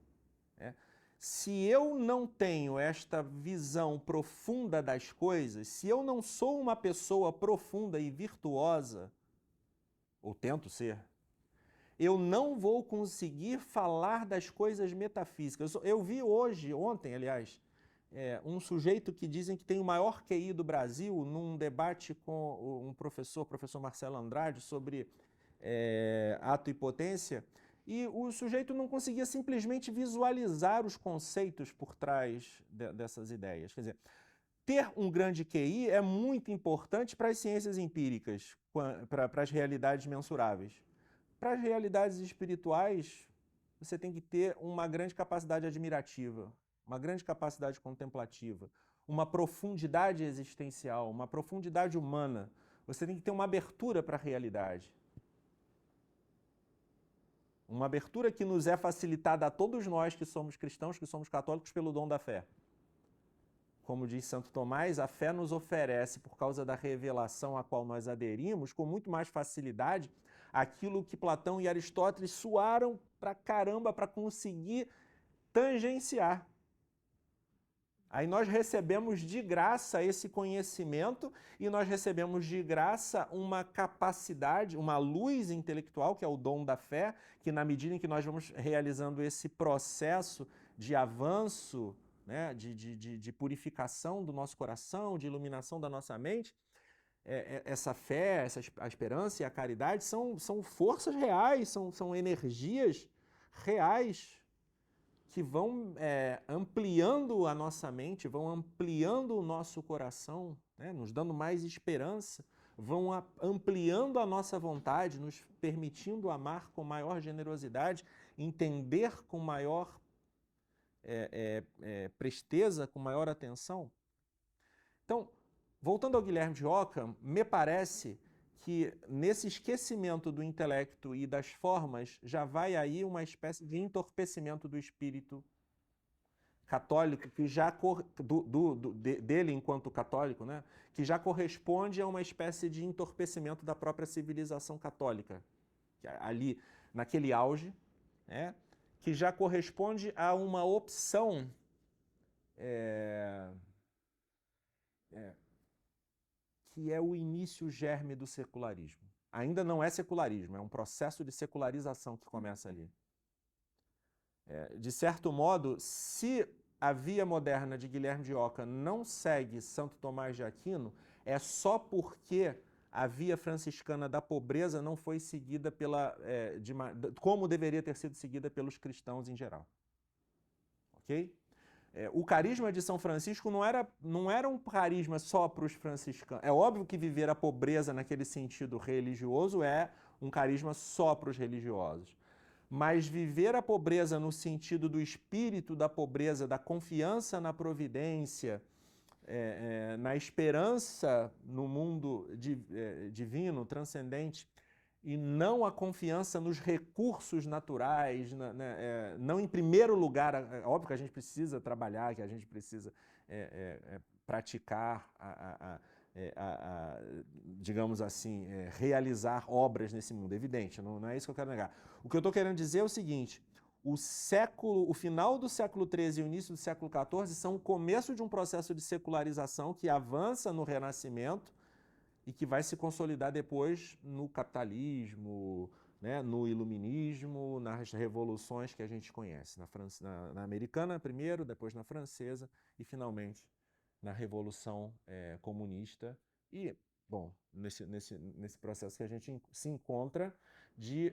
Se eu não tenho esta visão profunda das coisas, se eu não sou uma pessoa profunda e virtuosa, ou tento ser, eu não vou conseguir falar das coisas metafísicas. Eu vi ontem, aliás, um sujeito que dizem que tem o maior QI do Brasil num debate com um professor, professor Marcelo Andrade, sobre ato e potência, e o sujeito não conseguia simplesmente visualizar os conceitos por trás dessas ideias. Quer dizer, ter um grande QI é muito importante para as ciências empíricas, para as realidades mensuráveis. Para as realidades espirituais, você tem que ter uma grande capacidade admirativa, uma grande capacidade contemplativa, uma profundidade existencial, uma profundidade humana. Você tem que ter uma abertura para a realidade. Uma abertura que nos é facilitada a todos nós que somos cristãos, que somos católicos, pelo dom da fé. Como diz Santo Tomás, a fé nos oferece, por causa da revelação a qual nós aderimos, com muito mais facilidade, aquilo que Platão e Aristóteles suaram pra caramba para conseguir tangenciar. Aí nós recebemos de graça esse conhecimento e nós recebemos de graça uma capacidade, uma luz intelectual, que é o dom da fé, que na medida em que nós vamos realizando esse processo de avanço, né, de purificação do nosso coração, de iluminação da nossa mente, essa fé, a esperança e a caridade são forças reais, são energias reais que vão ampliando a nossa mente, vão ampliando o nosso coração, né, nos dando mais esperança, vão ampliando a nossa vontade, nos permitindo amar com maior generosidade, entender com maior presteza, com maior atenção. Então, voltando ao Guilherme de Ockham, me parece que nesse esquecimento do intelecto e das formas já vai aí uma espécie de entorpecimento do espírito católico, que já dele enquanto católico, né, que já corresponde a uma espécie de entorpecimento da própria civilização católica, que ali naquele auge, né, que já corresponde a uma opção que é o início germe do secularismo. Ainda não é secularismo, é um processo de secularização que começa ali. De certo modo, se a via moderna de Guilherme de Ockham não segue Santo Tomás de Aquino, é só porque a via franciscana da pobreza não foi seguida como deveria ter sido seguida pelos cristãos em geral. Ok? O carisma de São Francisco não era um carisma só para os franciscanos. É óbvio que viver a pobreza naquele sentido religioso é um carisma só para os religiosos. Mas viver a pobreza no sentido do espírito da pobreza, da confiança na providência, na esperança no mundo divino, transcendente, e não a confiança nos recursos naturais, não em primeiro lugar, óbvio que a gente precisa trabalhar, que a gente precisa praticar, digamos assim, realizar obras nesse mundo, evidente, não é isso que eu quero negar. O que eu estou querendo dizer é o seguinte: o final do século XIII e o início do século XIV são o começo de um processo de secularização que avança no Renascimento e que vai se consolidar depois no capitalismo, né, no iluminismo, nas revoluções que a gente conhece, na americana primeiro, depois na francesa e finalmente na Revolução Comunista e, bom, nesse processo que a gente se encontra de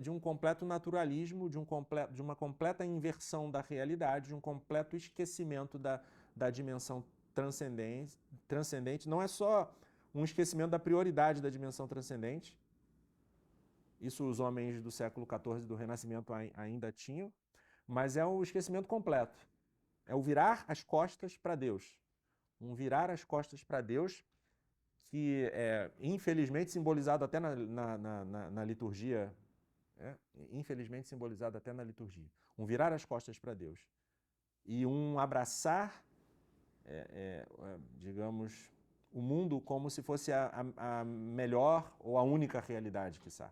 um completo naturalismo, de uma completa inversão da realidade, de um completo esquecimento da dimensão transcendente. Não é só um esquecimento da prioridade da dimensão transcendente, isso os homens do século XIV do Renascimento ainda tinham, mas é um esquecimento completo. É o virar as costas para Deus. Um virar as costas para Deus que é, infelizmente, simbolizado até na liturgia, infelizmente simbolizado até na liturgia. Um virar as costas para Deus. E um abraçar, digamos, o mundo como se fosse a melhor ou a única realidade, quiçá.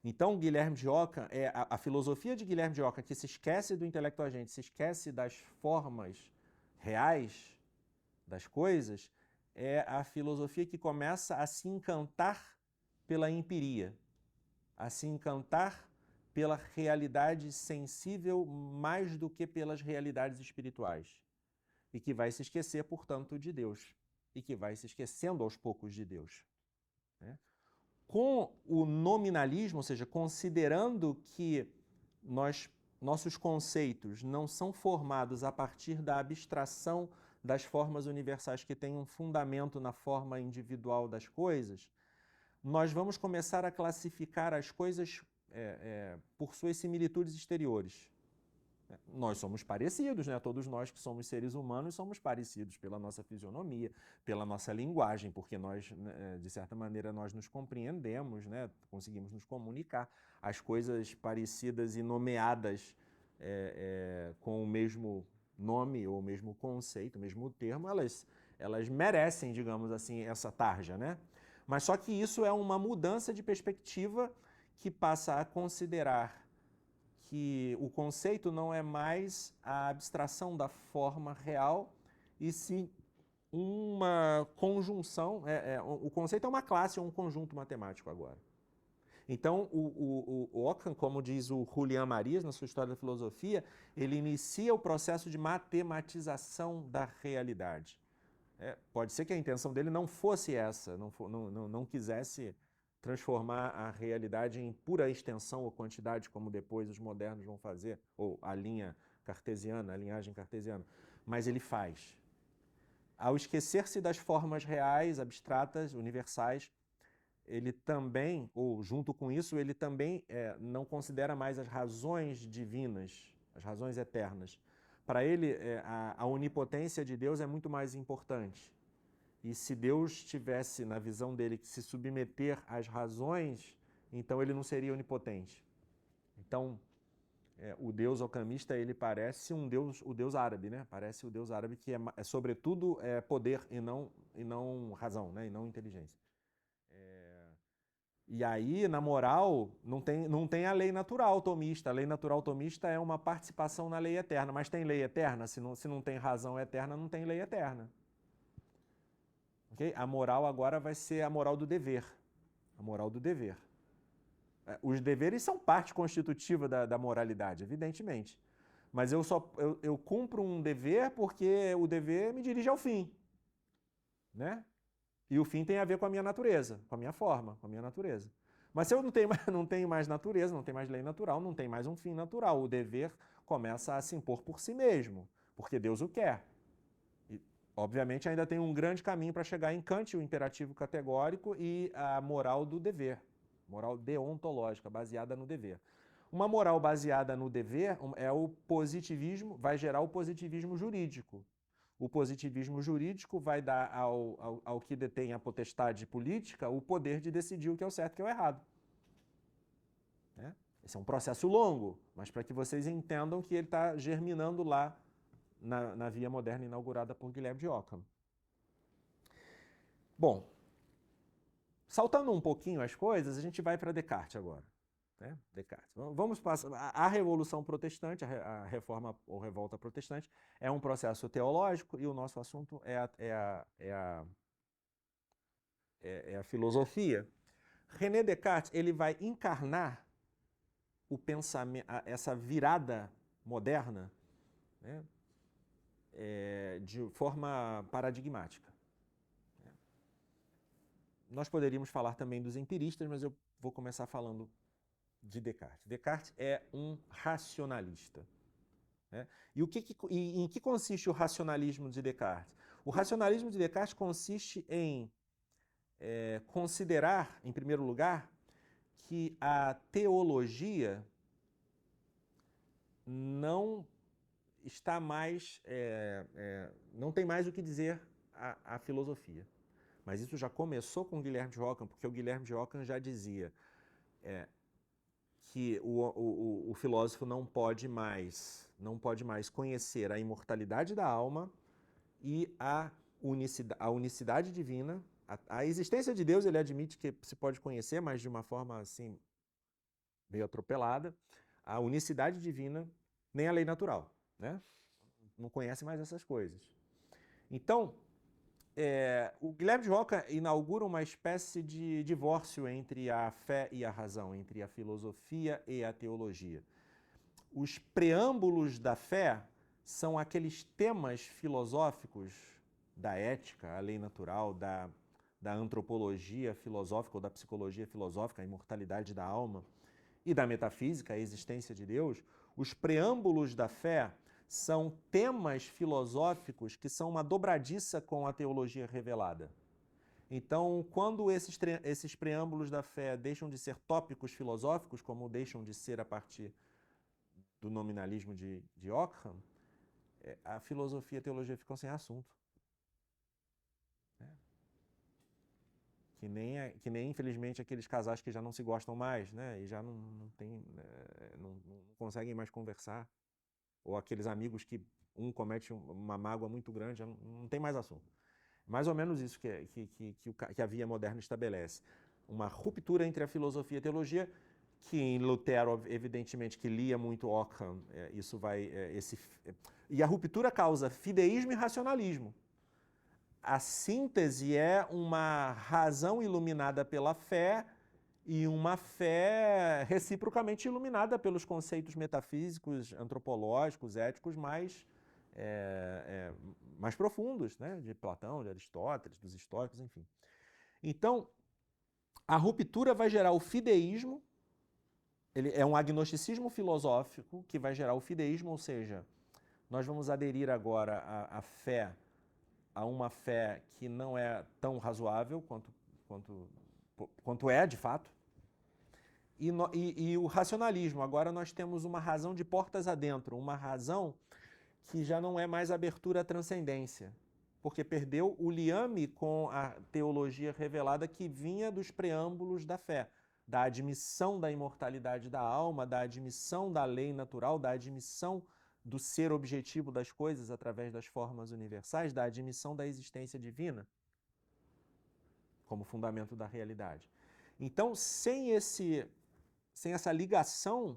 Então, Guilherme de Ockham, a filosofia de Guilherme de Ockham, que se esquece do intelecto agente, se esquece das formas reais das coisas, é a filosofia que começa a se encantar pela empiria, a se encantar pela realidade sensível mais do que pelas realidades espirituais. E que vai se esquecer, portanto, de Deus. E que vai se esquecendo aos poucos de Deus. Né? Com o nominalismo, ou seja, considerando que nossos conceitos não são formados a partir da abstração das formas universais que têm um fundamento na forma individual das coisas, nós vamos começar a classificar as coisas por suas similitudes exteriores. Nós somos parecidos, né? Todos nós que somos seres humanos somos parecidos pela nossa fisionomia, pela nossa linguagem, porque nós, de certa maneira, nós nos compreendemos, né? Conseguimos nos comunicar. As coisas parecidas e nomeadas com o mesmo nome ou o mesmo conceito, o mesmo termo, elas merecem, digamos assim, essa tarja, né? Mas só que isso é uma mudança de perspectiva que passa a considerar que o conceito não é mais a abstração da forma real, e sim uma conjunção. O conceito é uma classe ou um conjunto matemático agora. Então, o Ockham, como diz o Julián Marías na sua História da Filosofia, ele inicia o processo de matematização da realidade. Pode ser que a intenção dele não fosse essa, não quisesse transformar a realidade em pura extensão ou quantidade, como depois os modernos vão fazer, ou a linha cartesiana, a linhagem cartesiana. Mas ele faz. Ao esquecer-se das formas reais, abstratas, universais, ele também, ou junto com isso, ele também não considera mais as razões divinas, as razões eternas. Para ele, a onipotência de Deus é muito mais importante. E se Deus tivesse, na visão dele, que se submeter às razões, então ele não seria onipotente. Então, o Deus ocamista, ele parece o Deus árabe, né? Parece o Deus árabe que sobretudo, poder e não razão, né? E não inteligência. E aí, na moral, não tem a lei natural tomista. A lei natural tomista é uma participação na lei eterna. Mas tem lei eterna? Se não tem razão eterna, não tem lei eterna. Okay? A moral agora vai ser a moral do dever. A moral do dever. Os deveres são parte constitutiva da moralidade, evidentemente. Mas eu cumpro um dever porque o dever me dirige ao fim. Né? E o fim tem a ver com a minha natureza, com a minha forma, com a minha natureza. Mas se eu não tenho mais natureza, não tenho mais lei natural, não tem mais um fim natural. O dever começa a se impor por si mesmo, porque Deus o quer. E, obviamente, ainda tem um grande caminho para chegar em Kant, o imperativo categórico, e a moral do dever, moral deontológica, baseada no dever. Uma moral baseada no dever é o positivismo, vai gerar o positivismo jurídico. O positivismo jurídico vai dar ao que detém a potestade política o poder de decidir o que é o certo e o que é o errado. Esse é um processo longo, mas para que vocês entendam que ele está germinando lá na via moderna inaugurada por Guilherme de Ockham. Bom, saltando um pouquinho as coisas, a gente vai para Descartes agora. Descartes. Vamos passar. A Revolução Protestante, a Reforma ou Revolta Protestante, é um processo teológico e o nosso assunto é a filosofia. René Descartes ele vai encarnar o pensamento, essa virada moderna, né, de forma paradigmática. Nós poderíamos falar também dos empiristas, mas eu vou começar falando de Descartes. Descartes é um racionalista. E em que consiste o racionalismo de Descartes? O racionalismo de Descartes consiste em considerar, em primeiro lugar, que a teologia não está mais, não tem mais o que dizer à filosofia. Mas isso já começou com Guilherme de Ockham, porque o Guilherme de Ockham já dizia que o filósofo não pode mais conhecer a imortalidade da alma e a unicidade divina. A existência de Deus ele admite que se pode conhecer, mas de uma forma assim meio atropelada, a unicidade divina, nem a lei natural, né? Não conhece mais essas coisas. Então, o Guilherme de Ockham inaugura uma espécie de divórcio entre a fé e a razão, entre a filosofia e a teologia. Os preâmbulos da fé são aqueles temas filosóficos da ética, a lei natural, da antropologia filosófica ou da psicologia filosófica, a imortalidade da alma, e da metafísica, a existência de Deus. Os preâmbulos da fé são temas filosóficos que são uma dobradiça com a teologia revelada. Então, quando esses preâmbulos da fé deixam de ser tópicos filosóficos, como deixam de ser a partir do nominalismo de Ockham, a filosofia e a teologia ficam sem assunto. Que nem, infelizmente, aqueles casais que já não se gostam mais, né? E já não conseguem mais conversar. Ou aqueles amigos que um comete uma mágoa muito grande, já não tem mais assunto. Mais ou menos isso que a via moderna estabelece. Uma ruptura entre a filosofia e a teologia, que em Lutero, evidentemente, que lia muito Ockham, isso vai... e a ruptura causa fideísmo e racionalismo. A síntese é uma razão iluminada pela fé e uma fé reciprocamente iluminada pelos conceitos metafísicos, antropológicos, éticos mais profundos, né? De Platão, de Aristóteles, dos estoicos, enfim. Então, a ruptura vai gerar o fideísmo, ele é um agnosticismo filosófico que vai gerar o fideísmo, ou seja, nós vamos aderir agora à fé, a uma fé que não é tão razoável quanto é, de fato. E o racionalismo, agora nós temos uma razão de portas adentro, uma razão que já não é mais abertura à transcendência, porque perdeu o liame com a teologia revelada que vinha dos preâmbulos da fé, da admissão da imortalidade da alma, da admissão da lei natural, da admissão do ser objetivo das coisas através das formas universais, da admissão da existência divina como fundamento da realidade. Então, sem essa ligação,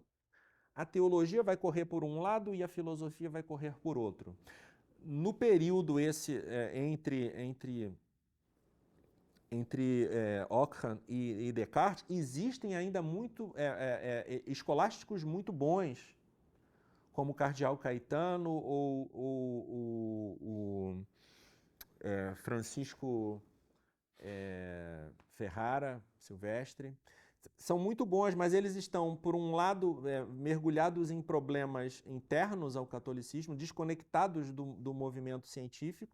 a teologia vai correr por um lado e a filosofia vai correr por outro. No período entre Ockham e Descartes, existem ainda escolásticos muito bons, como o Cardeal Caetano ou o Francisco Ferrara Silvestre. São muito bons, mas eles estão, por um lado, mergulhados em problemas internos ao catolicismo, desconectados do movimento científico,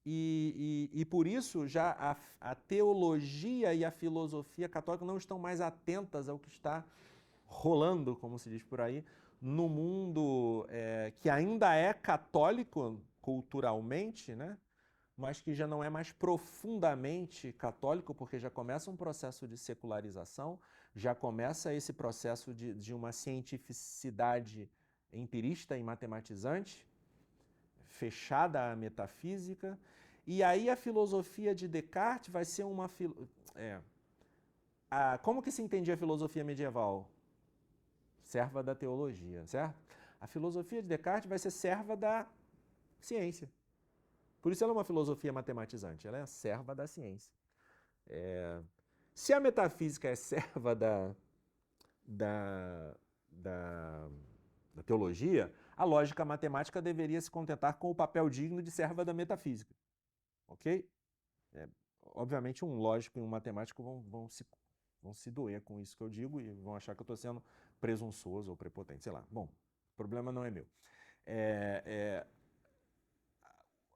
e por isso já a teologia e a filosofia católica não estão mais atentas ao que está rolando, como se diz por aí, no mundo que ainda é católico culturalmente, né? Mas que já não é mais profundamente católico, porque já começa um processo de secularização, já começa esse processo de uma cientificidade empirista e matematizante, fechada à metafísica, e aí a filosofia de Descartes vai ser uma... como que se entendia a filosofia medieval? Serva da teologia, certo? A filosofia de Descartes vai ser serva da ciência. Por isso ela é uma filosofia matematizante, ela é a serva da ciência. Se a metafísica é serva da teologia, a lógica matemática deveria se contentar com o papel digno de serva da metafísica. Ok? Obviamente um lógico e um matemático vão se doer com isso que eu digo e vão achar que eu estou sendo presunçoso ou prepotente, sei lá. Bom, o problema não é meu.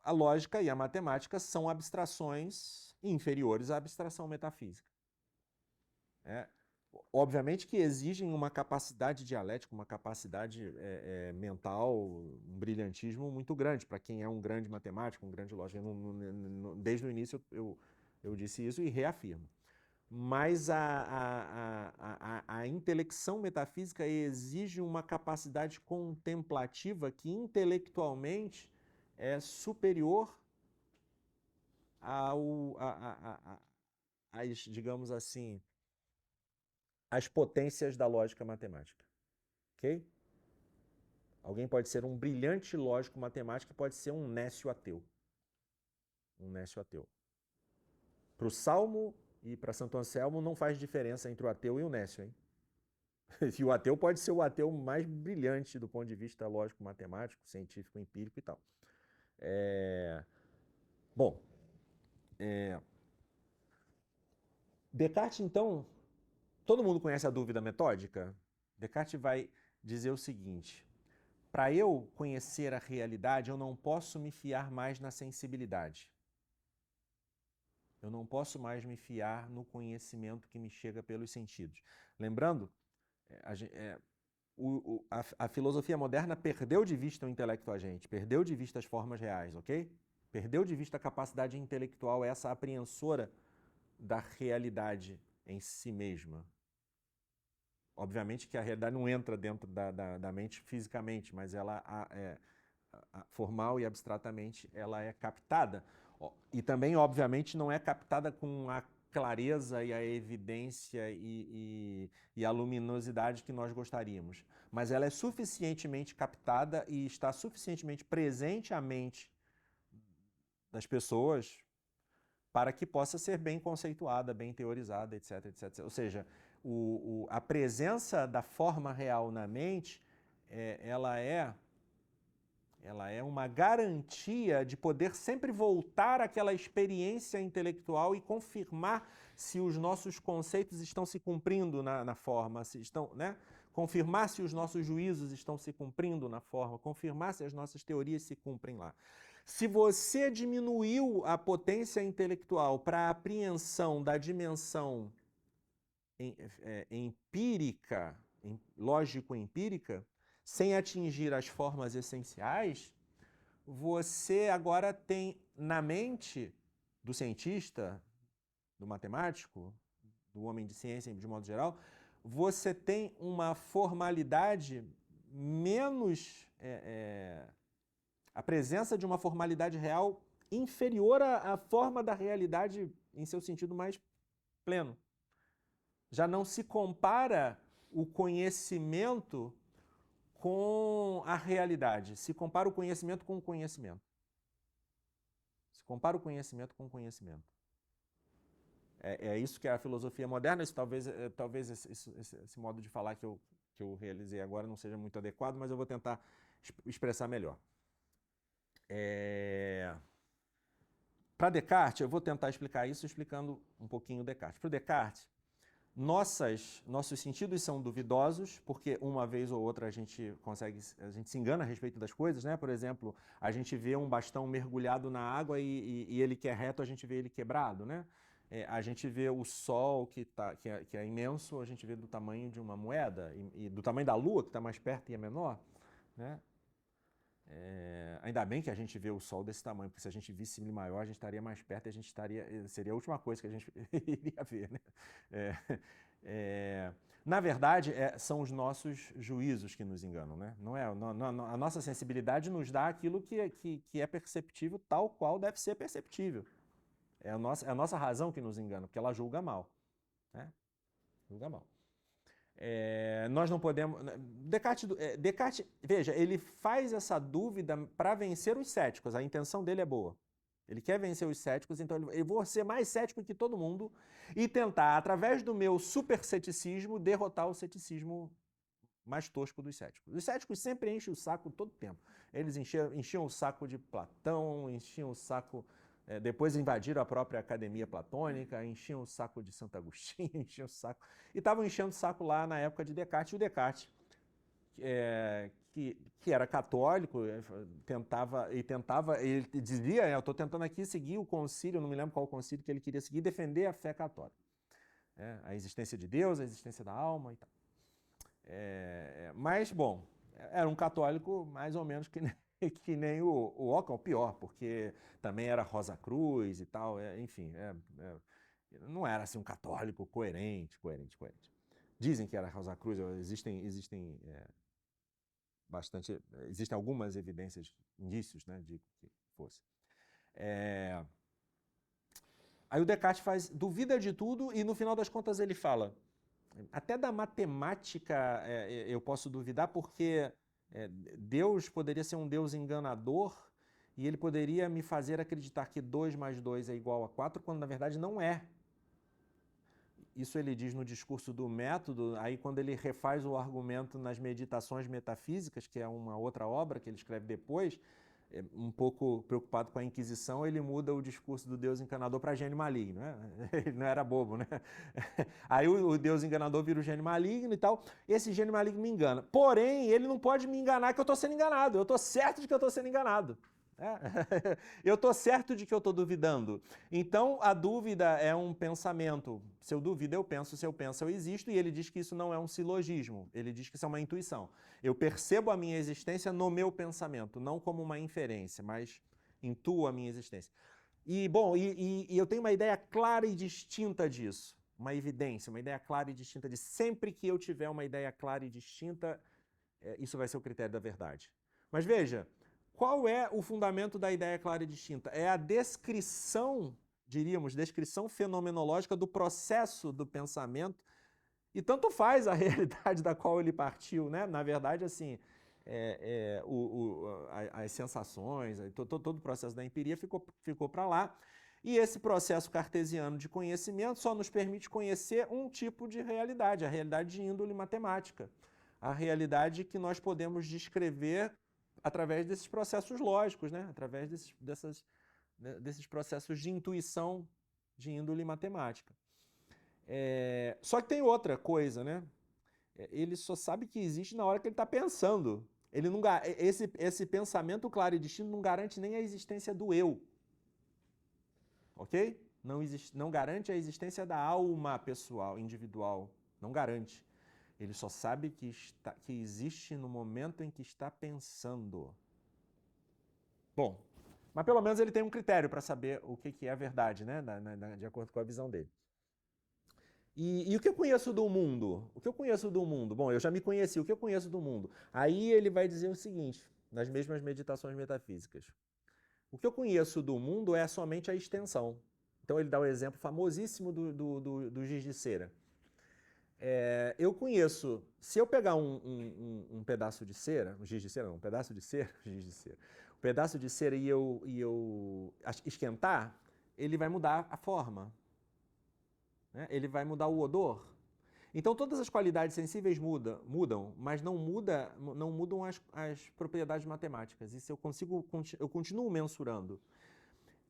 A lógica e a matemática são abstrações inferiores à abstração metafísica. Obviamente que exigem uma capacidade dialética, uma capacidade mental, um brilhantismo muito grande para quem é um grande matemático, um grande lógico. Desde o início eu disse isso e reafirmo. Mas a intelecção metafísica exige uma capacidade contemplativa que intelectualmente é superior às, digamos assim, as potências da lógica matemática. Ok? Alguém pode ser um brilhante lógico matemático e pode ser um nécio ateu. Um nécio ateu. Para o Salmo e para Santo Anselmo não faz diferença entre o ateu e o nécio, hein? E o ateu pode ser o ateu mais brilhante do ponto de vista lógico, matemático, científico, empírico e tal. Bom, Descartes, então, todo mundo conhece a dúvida metódica? Descartes vai dizer o seguinte: para eu conhecer a realidade, eu não posso me fiar mais na sensibilidade. Eu não posso mais me fiar no conhecimento que me chega pelos sentidos. Lembrando, a filosofia moderna perdeu de vista o intelecto agente, perdeu de vista as formas reais, ok? Perdeu de vista a capacidade intelectual, essa apreensora da realidade em si mesma. Obviamente que a realidade não entra dentro da mente fisicamente, mas ela formal e abstratamente ela é captada. E também, obviamente, não é captada com a clareza e a evidência e a luminosidade que nós gostaríamos. Mas ela é suficientemente captada e está suficientemente presente à mente das pessoas para que possa ser bem conceituada, bem teorizada, etc, etc. Ou seja, a presença da forma real na mente, ela é uma garantia de poder sempre voltar àquela experiência intelectual e confirmar se os nossos conceitos estão se cumprindo na forma, se estão, né? Confirmar se os nossos juízos estão se cumprindo na forma, confirmar se as nossas teorias se cumprem lá. Se você diminuiu a potência intelectual para a apreensão da dimensão empírica, lógico-empírica, sem atingir as formas essenciais, você agora tem na mente do cientista, do matemático, do homem de ciência de modo geral, você tem uma formalidade menos... a presença de uma formalidade real inferior à forma da realidade em seu sentido mais pleno. Já não se compara o conhecimento com a realidade, se compara o conhecimento com o conhecimento. Se compara o conhecimento com o conhecimento. É isso que é a filosofia moderna. Isso, talvez esse modo de falar que eu realizei agora não seja muito adequado, mas eu vou tentar expressar melhor. Para Descartes, eu vou tentar explicar isso explicando um pouquinho Descartes. Para o Descartes, nossos sentidos são duvidosos, porque uma vez ou outra a gente se engana a respeito das coisas, né? Por exemplo, a gente vê um bastão mergulhado na água e ele que é reto, a gente vê ele quebrado, né? A gente vê o Sol que é imenso, a gente vê do tamanho de uma moeda, e do tamanho da Lua, que está mais perto e é menor, né? Ainda bem que a gente vê o Sol desse tamanho, porque se a gente visse ele maior, a gente estaria mais perto e seria a última coisa que a gente iria ver, né? Na verdade, são os nossos juízos que nos enganam, né? A nossa sensibilidade nos dá aquilo que é perceptível tal qual deve ser perceptível. É a nossa razão que nos engana, porque ela julga mal, né? Julga mal. Nós não podemos... Descartes, veja, ele faz essa dúvida para vencer os céticos. A intenção dele é boa. Ele quer vencer os céticos, então eu vou ser mais cético que todo mundo e tentar, através do meu super ceticismo, derrotar o ceticismo mais tosco dos céticos. Os céticos sempre enchem o saco todo tempo. Eles enchiam o saco de Platão, enchiam o saco... depois invadiram a própria academia platônica, enchiam o saco de Santo Agostinho, enchiam o saco... E estavam enchendo o saco lá na época de Descartes. E o Descartes, que era católico, ele dizia, eu estou tentando aqui seguir o concílio, não me lembro qual concílio que ele queria seguir, defender a fé católica. A existência de Deus, a existência da alma e tal. Mas, bom, era um católico mais ou menos que nem o Ockham, pior, porque também era Rosa Cruz e tal, enfim, não era assim um católico coerente. Dizem que era Rosa Cruz, existem algumas evidências, indícios, né, de que fosse. Aí o Descartes duvida de tudo e no final das contas ele fala, Até da matemática eu posso duvidar, porque Deus poderia ser um Deus enganador e ele poderia me fazer acreditar que 2 mais 2 é igual a 4, quando na verdade não é. Isso ele diz no discurso do método, aí quando ele refaz o argumento nas Meditações Metafísicas, que é uma outra obra que ele escreve depois, um pouco preocupado com a Inquisição, ele muda o discurso do Deus enganador para gênio maligno, né? Ele não era bobo, né? Aí o Deus enganador vira o gênio maligno e tal. Esse gênio maligno me engana. Porém, ele não pode me enganar que eu estou sendo enganado. Eu estou certo de que eu estou sendo enganado. Eu estou certo de que eu estou duvidando. Então, a dúvida é um pensamento. Se eu duvido, eu penso. Se eu penso, eu existo. E ele diz que isso não é um silogismo. Ele diz que isso é uma intuição. Eu percebo a minha existência no meu pensamento, não como uma inferência, mas intuo a minha existência. E, bom, eu tenho uma ideia clara e distinta disso. Uma evidência, uma ideia clara e distinta de sempre que eu tiver uma ideia clara e distinta, isso vai ser o critério da verdade. Mas veja, qual é o fundamento da ideia clara e distinta? É a descrição, diríamos, descrição fenomenológica do processo do pensamento, e tanto faz a realidade da qual ele partiu, né? Na verdade, assim, as sensações, todo o processo da empiria ficou para lá, e esse processo cartesiano de conhecimento só nos permite conhecer um tipo de realidade, a realidade de índole matemática, a realidade que nós podemos descrever através desses processos lógicos, né? Através desses processos de intuição de índole matemática. Só que tem outra coisa, né? Ele só sabe que existe na hora que ele está pensando. Ele não, esse pensamento claro e distinto não garante nem a existência do eu. Ok? Não garante a existência da alma pessoal, individual. Não garante. Ele só sabe que existe no momento em que está pensando. Bom, mas pelo menos ele tem um critério para saber o que é a verdade, né? De acordo com a visão dele. E o que eu conheço do mundo? O que eu conheço do mundo? Bom, eu já me conheci, o que eu conheço do mundo? Aí ele vai dizer o seguinte, nas mesmas meditações metafísicas. O que eu conheço do mundo é somente a extensão. Então ele dá o exemplo famosíssimo do giz de cera. Eu conheço, se eu pegar um pedaço de cera, um giz de cera não, um pedaço de cera, giz de cera, um pedaço de cera e eu esquentar, ele vai mudar a forma, né? Ele vai mudar o odor. Então todas as qualidades sensíveis mudam, mas não mudam as propriedades matemáticas. Isso eu continuo mensurando.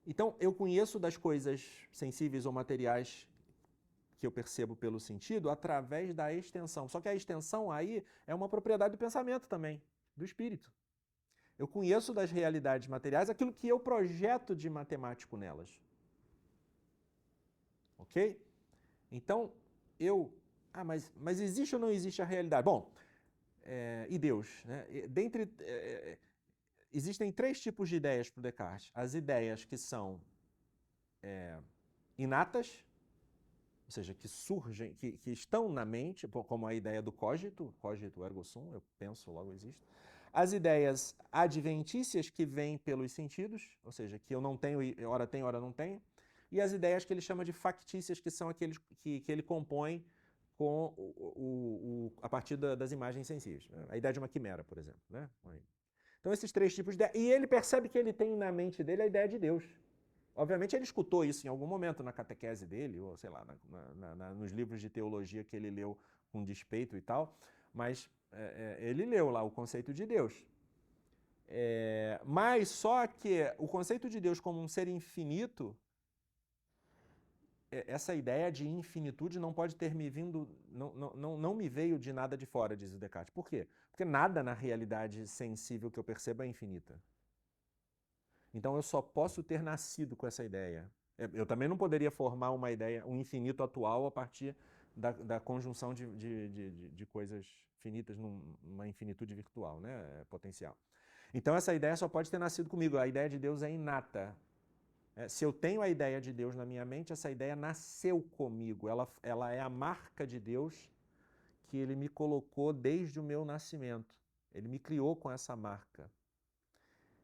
Então eu conheço das coisas sensíveis ou materiais que eu percebo pelo sentido através da extensão. Só que a extensão aí é uma propriedade do pensamento também, do espírito. Eu conheço das realidades materiais aquilo que eu projeto de matemático nelas. Ok? Então, mas existe ou não existe a realidade? Bom, e Deus? Né? Existem 3 tipos de ideias para o Descartes. As ideias que são inatas, ou seja, que surgem, que estão na mente, como a ideia do cogito ergo sum, eu penso, logo existo. As ideias adventícias que vêm pelos sentidos, ou seja, que eu não tenho, ora tenho, ora não tenho. E as ideias que ele chama de factícias, que são aqueles que ele compõe a partir das imagens sensíveis. A ideia de uma quimera, por exemplo. Né? Então, esses 3 tipos de ideias. E ele percebe que ele tem na mente dele a ideia de Deus. Obviamente ele escutou isso em algum momento na catequese dele, ou sei lá, nos livros de teologia que ele leu com despeito e tal, mas ele leu lá o conceito de Deus. Mas só que o conceito de Deus como um ser infinito, essa ideia de infinitude não pode ter me vindo, não me veio de nada de fora, diz o Descartes. Por quê? Porque nada na realidade sensível que eu percebo é infinita. Então eu só posso ter nascido com essa ideia. Eu também não poderia formar uma ideia, um infinito atual a partir da conjunção de coisas finitas numa infinitude virtual, né? Potencial. Então essa ideia só pode ter nascido comigo. A ideia de Deus é inata. Se eu tenho a ideia de Deus na minha mente, essa ideia nasceu comigo. Ela é a marca de Deus que ele me colocou desde o meu nascimento. Ele me criou com essa marca.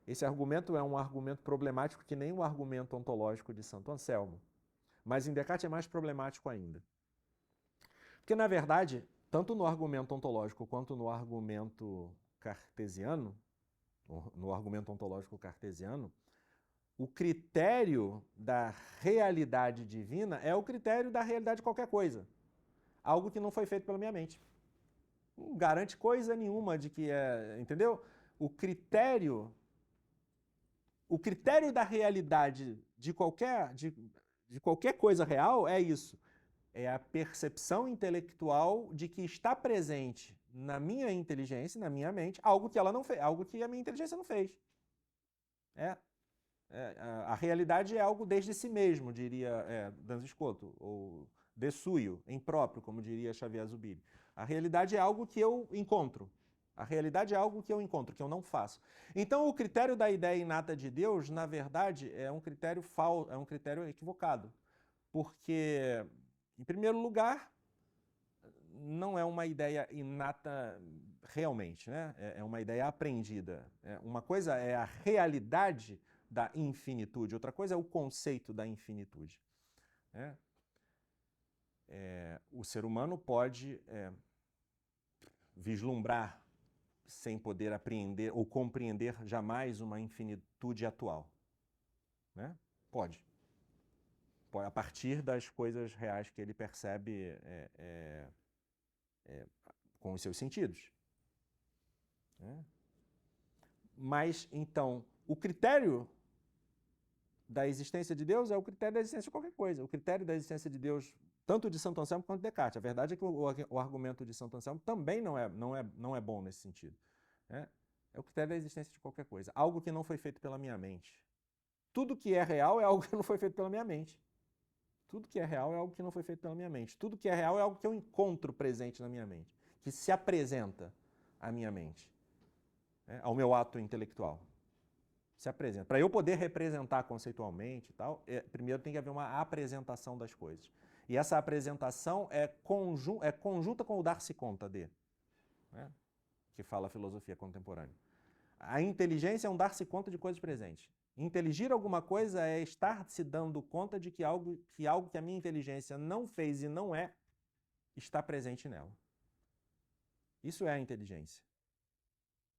Esse argumento é um argumento problemático que nem o argumento ontológico de Santo Anselmo. Mas em Descartes é mais problemático ainda. Porque, na verdade, tanto no argumento ontológico quanto no argumento cartesiano, o critério da realidade divina é o critério da realidade de qualquer coisa. Algo que não foi feito pela minha mente. Não garante coisa nenhuma de que é... Entendeu? O critério da realidade de qualquer coisa real é isso. É a percepção intelectual de que está presente na minha inteligência, na minha mente, algo que ela não fez, algo que a minha inteligência não fez. A realidade é algo desde si mesmo, diria Dantas Scoto, ou de suyo, impróprio, como diria Xavier Zubiri. A realidade é algo que eu encontro. A realidade é algo que eu encontro, que eu não faço. Então, o critério da ideia inata de Deus, na verdade, é um critério falso, é um critério equivocado. Porque, em primeiro lugar, não é uma ideia inata realmente, né? É uma ideia aprendida. Uma coisa é a realidade da infinitude, outra coisa é o conceito da infinitude. O ser humano pode vislumbrar sem poder apreender ou compreender jamais uma infinitude atual. Né? Pode. A partir das coisas reais que ele percebe com os seus sentidos. Mas, então, o critério da existência de Deus é o critério da existência de qualquer coisa. O critério da existência de Deus, tanto de Santo Anselmo quanto de Descartes. A verdade é que o argumento de Santo Anselmo também não é bom nesse sentido. É o critério da existência de qualquer coisa. Algo que não foi feito pela minha mente. Tudo que é real é algo que não foi feito pela minha mente. Tudo que é real é algo que não foi feito pela minha mente. Tudo que é real é algo que eu encontro presente na minha mente, que se apresenta à minha mente, ao meu ato intelectual. Se apresenta. Para eu poder representar conceitualmente e tal, primeiro tem que haver uma apresentação das coisas. E essa apresentação é conjunta com o dar-se conta de, que fala a filosofia contemporânea. A inteligência é um dar-se conta de coisas presentes. Inteligir alguma coisa é estar se dando conta de que algo que a minha inteligência não fez e não é, está presente nela. Isso é a inteligência.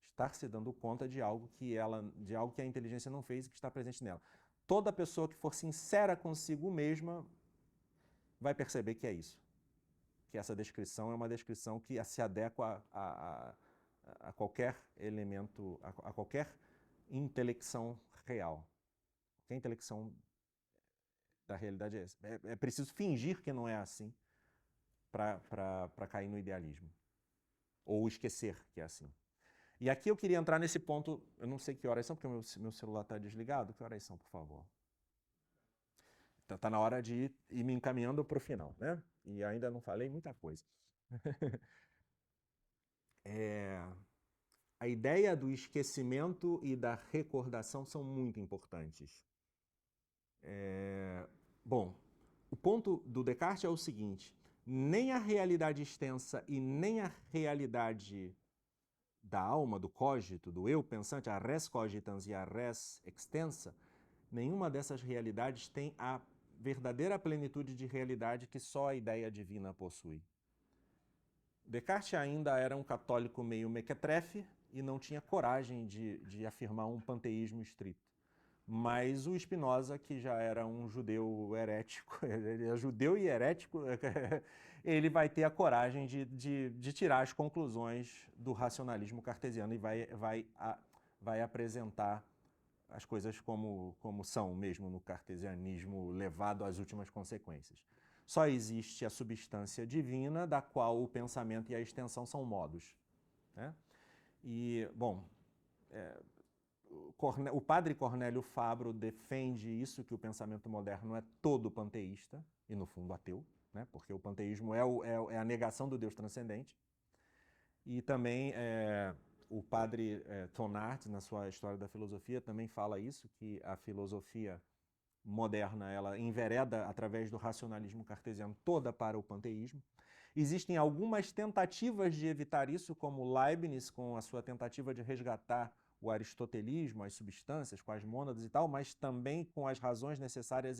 Estar se dando conta de algo que a inteligência não fez e que está presente nela. Toda pessoa que for sincera consigo mesma vai perceber que é isso. Que essa descrição é uma descrição que se adequa a qualquer elemento, a qualquer intelecção real. A intelecção da realidade é essa. É preciso fingir que não é assim para cair no idealismo. Ou esquecer que é assim. E aqui eu queria entrar nesse ponto, eu não sei que horas são, porque o meu celular está desligado. Que horas são, por favor? Está na hora de ir me encaminhando para o final, né? E ainda não falei muita coisa. A ideia do esquecimento e da recordação são muito importantes. Bom, o ponto do Descartes é o seguinte: nem a realidade extensa e nem a realidade da alma, do cogito, do eu pensante, a res cogitans e a res extensa, nenhuma dessas realidades tem a verdadeira plenitude de realidade que só a ideia divina possui. Descartes ainda era um católico meio mequetrefe e não tinha coragem de afirmar um panteísmo estrito. Mas o Spinoza, que já era um judeu herético, ele é judeu e herético, ele vai ter a coragem de tirar as conclusões do racionalismo cartesiano e vai apresentar as coisas como são mesmo no cartesianismo levado às últimas consequências. Só existe a substância divina, da qual o pensamento e a extensão são modos. E, bom, o padre Cornélio Fabro defende isso, que o pensamento moderno é todo panteísta, e no fundo ateu, porque o panteísmo é a negação do Deus transcendente. E também o padre Tonart, na sua História da Filosofia, também fala isso, que a filosofia moderna ela envereda através do racionalismo cartesiano toda para o panteísmo. Existem algumas tentativas de evitar isso, como Leibniz, com a sua tentativa de resgatar o aristotelismo, as substâncias, com as mônadas e tal, mas também com as razões necessárias.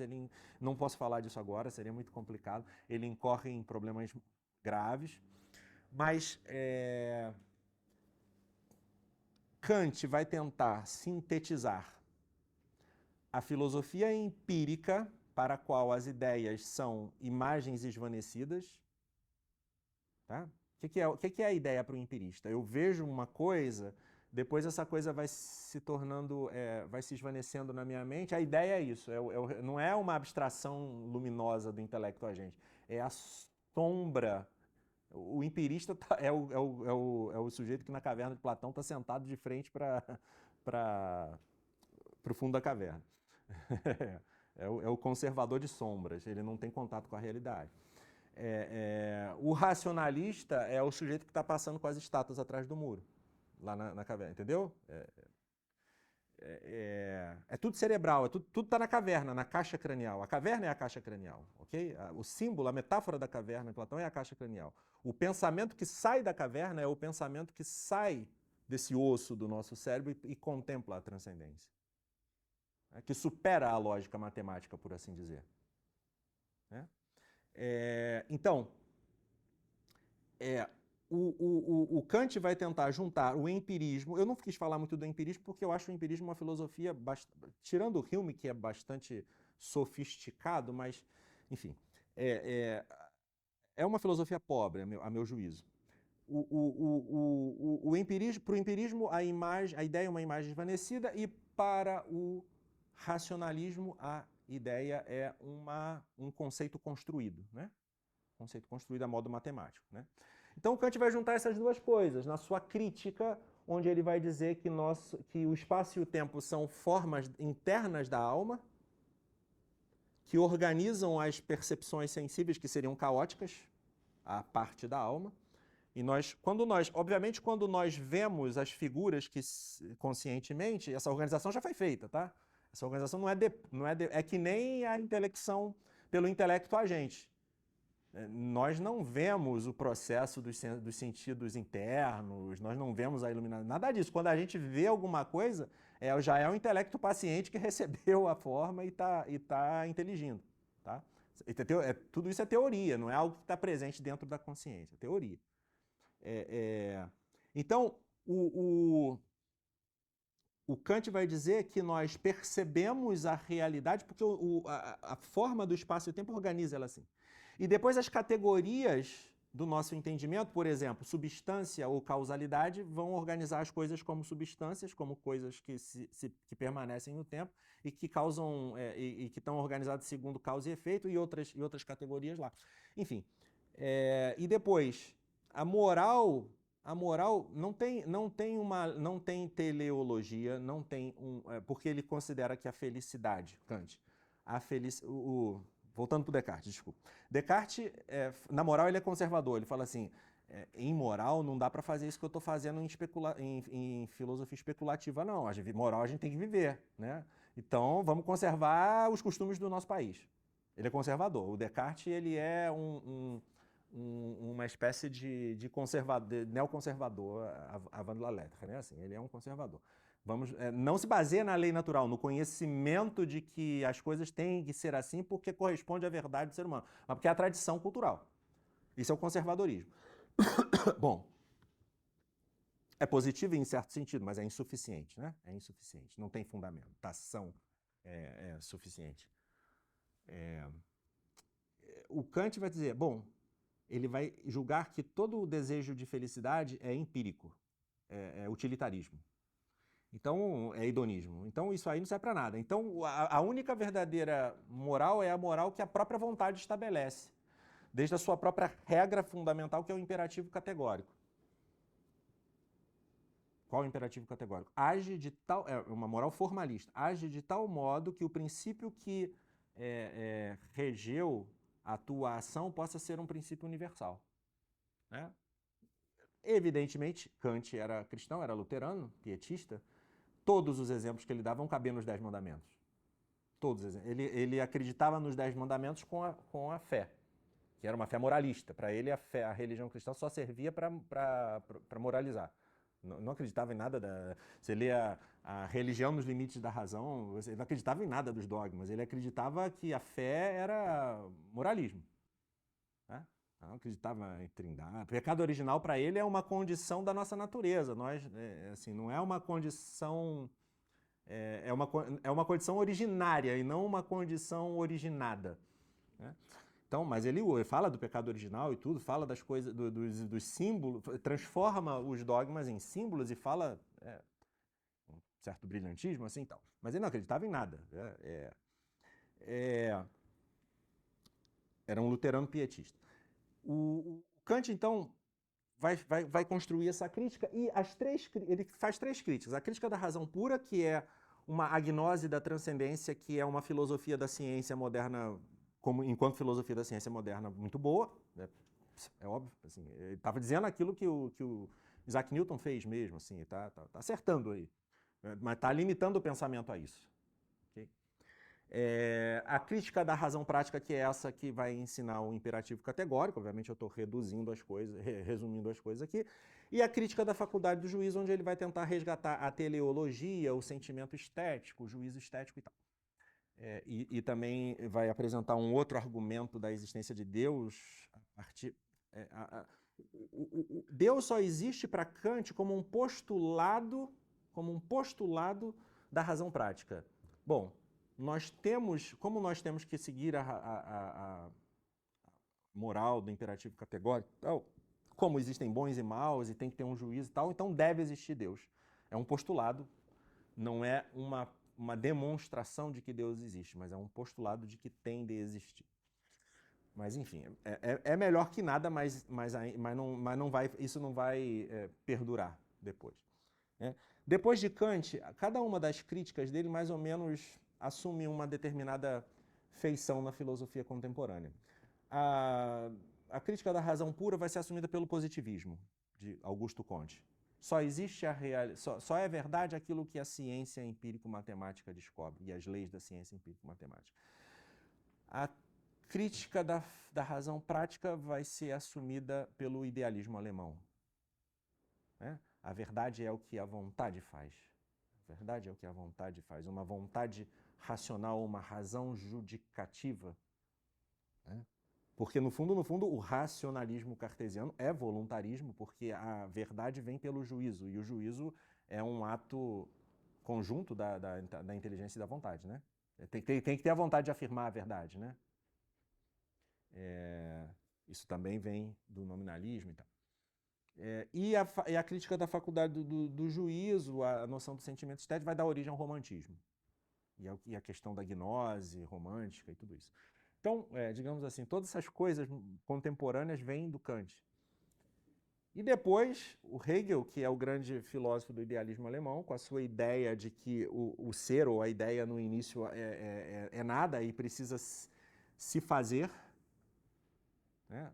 Não posso falar disso agora, seria muito complicado. Ele incorre em problemas graves, mas Kant vai tentar sintetizar a filosofia empírica, para a qual as ideias são imagens esvanecidas. Tá? O que é a ideia para o empirista? Eu vejo uma coisa, depois essa coisa vai se tornando, vai se esvanecendo na minha mente. A ideia é isso, não é uma abstração luminosa do intelecto agente, é a sombra. O empirista é o sujeito que na caverna de Platão está sentado de frente para o fundo da caverna. É o conservador de sombras, ele não tem contato com a realidade. O racionalista é o sujeito que está passando com as estátuas atrás do muro, lá na caverna, entendeu? É tudo cerebral, tudo está na caverna, na caixa cranial. A caverna é a caixa cranial, ok? O símbolo, a metáfora da caverna em Platão é a caixa cranial. O pensamento que sai da caverna é o pensamento que sai desse osso do nosso cérebro e contempla a transcendência, que supera a lógica matemática, por assim dizer. Então, o Kant vai tentar juntar o empirismo. Eu não quis falar muito do empirismo porque eu acho o empirismo uma filosofia, tirando o Hume, que é bastante sofisticado, mas, enfim, é uma filosofia pobre, a meu juízo. Para o empirismo, a ideia é uma imagem esvanecida, e para o racionalismo, a ideia é um conceito construído, né? Conceito construído a modo matemático, né? Então Kant vai juntar essas duas coisas na sua crítica, onde ele vai dizer que o espaço e o tempo são formas internas da alma, que organizam as percepções sensíveis, que seriam caóticas, a parte da alma. E obviamente, quando nós vemos as figuras que conscientemente, essa organização já foi feita, tá? Essa organização é que nem a intelecção pelo intelecto agente. Nós não vemos o processo dos sentidos internos, nós não vemos a iluminação, nada disso. Quando a gente vê alguma coisa, já é o intelecto paciente que recebeu a forma e está inteligindo. Tá? Tudo isso é teoria, não é algo que está presente dentro da consciência, é teoria. Então, o Kant vai dizer que nós percebemos a realidade porque a forma do espaço e tempo organiza ela assim. E depois as categorias do nosso entendimento, por exemplo, substância ou causalidade, vão organizar as coisas como substâncias, como coisas que permanecem no tempo e que causam e que estão organizadas segundo causa e efeito, e outras categorias lá. Enfim, e depois a moral não tem teleologia, não tem porque ele considera que a felicidade, Kant, voltando para o Descartes, desculpa. Descartes, na moral, ele é conservador. Ele fala assim, em moral não dá para fazer isso que eu estou fazendo em filosofia especulativa, não. Moral a gente tem que viver, né? Então, vamos conservar os costumes do nosso país. Ele é conservador. O Descartes, ele é uma espécie de neoconservador avant la lettre, né? Assim, ele é um conservador. Não se baseia na lei natural, no conhecimento de que as coisas têm que ser assim porque corresponde à verdade do ser humano, mas porque é a tradição cultural. Isso é o conservadorismo. Bom, é positivo em certo sentido, mas é insuficiente, né? É insuficiente, não tem fundamentação suficiente. O Kant vai dizer, bom, ele vai julgar que todo o desejo de felicidade é empírico, é utilitarismo. Então, é hedonismo. Então, isso aí não serve para nada. Então, a única verdadeira moral é a moral que a própria vontade estabelece, desde a sua própria regra fundamental, que é o imperativo categórico. Qual é o imperativo categórico? Uma moral formalista. Age de tal modo que o princípio que regeu a tua ação possa ser um princípio universal. Né? Evidentemente, Kant era cristão, era luterano, pietista. Todos os exemplos que ele dava vão caber nos 10 mandamentos. Todos os exemplos. Ele acreditava nos 10 mandamentos com a fé, que era uma fé moralista. Para ele, a religião cristã só servia para moralizar. Não acreditava em nada Você lê a religião nos limites da razão, ele não acreditava em nada dos dogmas. Ele acreditava que a fé era moralismo. Né? Não acreditava em trindade. O pecado original para ele é uma condição da nossa natureza. Nós, assim, não é uma condição, é uma condição originária e não uma condição originada, né? Então, mas ele fala do pecado original e tudo, fala das coisas, dos símbolos, transforma os dogmas em símbolos e fala um certo brilhantismo assim e tal. Mas ele não acreditava em nada. Era um luterano pietista. O Kant, então, vai construir essa crítica e ele faz três críticas. A crítica da razão pura, que é uma agnose da transcendência, que é uma filosofia da ciência moderna, enquanto filosofia da ciência moderna muito boa, né? É óbvio, assim, ele estava dizendo aquilo que o Isaac Newton fez mesmo, assim, tá acertando aí, mas está limitando o pensamento a isso. Okay? A crítica da razão prática, que é essa que vai ensinar o imperativo categórico, obviamente eu estou resumindo as coisas aqui, e a crítica da faculdade do juízo, onde ele vai tentar resgatar a teleologia, o sentimento estético, o juízo estético e tal. E também vai apresentar um outro argumento da existência de Deus a partir... Deus só existe para Kant como um postulado da razão prática. Bom, como nós temos que seguir a moral do imperativo categórico, como existem bons e maus e tem que ter um juízo e tal, então deve existir Deus. É um postulado, não é uma demonstração de que Deus existe, mas é um postulado de que tem de existir. Mas, enfim, é melhor que nada, mas isso não vai perdurar depois. Né? Depois de Kant, cada uma das críticas dele mais ou menos assume uma determinada feição na filosofia contemporânea. A crítica da razão pura vai ser assumida pelo positivismo, de Augusto Comte. Só existe só é verdade aquilo que a ciência empírico-matemática descobre, e as leis da ciência empírico-matemática. A crítica da razão prática vai ser assumida pelo idealismo alemão. Né? A verdade é o que a vontade faz. A verdade é o que a vontade faz. Uma vontade racional, uma razão judicativa. Né? Porque, no fundo, o racionalismo cartesiano é voluntarismo, porque a verdade vem pelo juízo, e o juízo é um ato conjunto da inteligência e da vontade. Né? Tem que ter a vontade de afirmar a verdade. Né? Isso também vem do nominalismo e tal. E a crítica da faculdade do juízo, a noção do sentimento estético, vai dar origem ao romantismo. E a questão da gnose romântica e tudo isso. Então, digamos assim, todas essas coisas contemporâneas vêm do Kant. E depois, o Hegel, que é o grande filósofo do idealismo alemão, com a sua ideia de que o ser, ou a ideia no início, é nada e precisa se fazer. Né?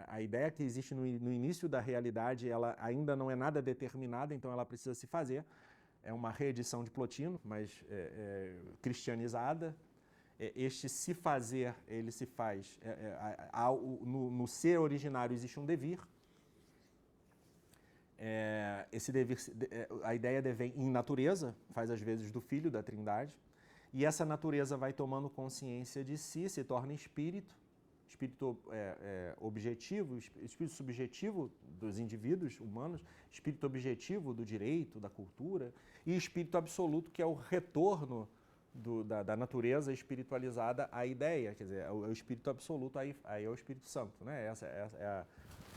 A ideia que existe no início da realidade, ela ainda não é nada determinada, então ela precisa se fazer. É uma reedição de Plotino, mas cristianizada. Este se fazer, ele se faz... no ser originário existe um devir. Esse devir, a ideia devém em natureza, faz às vezes do filho da Trindade, e essa natureza vai tomando consciência de si, se torna espírito objetivo, espírito subjetivo dos indivíduos humanos, espírito objetivo do direito, da cultura, e espírito absoluto, que é o retorno da natureza espiritualizada à ideia, quer dizer, o espírito absoluto, aí é o Espírito Santo. Né? Essa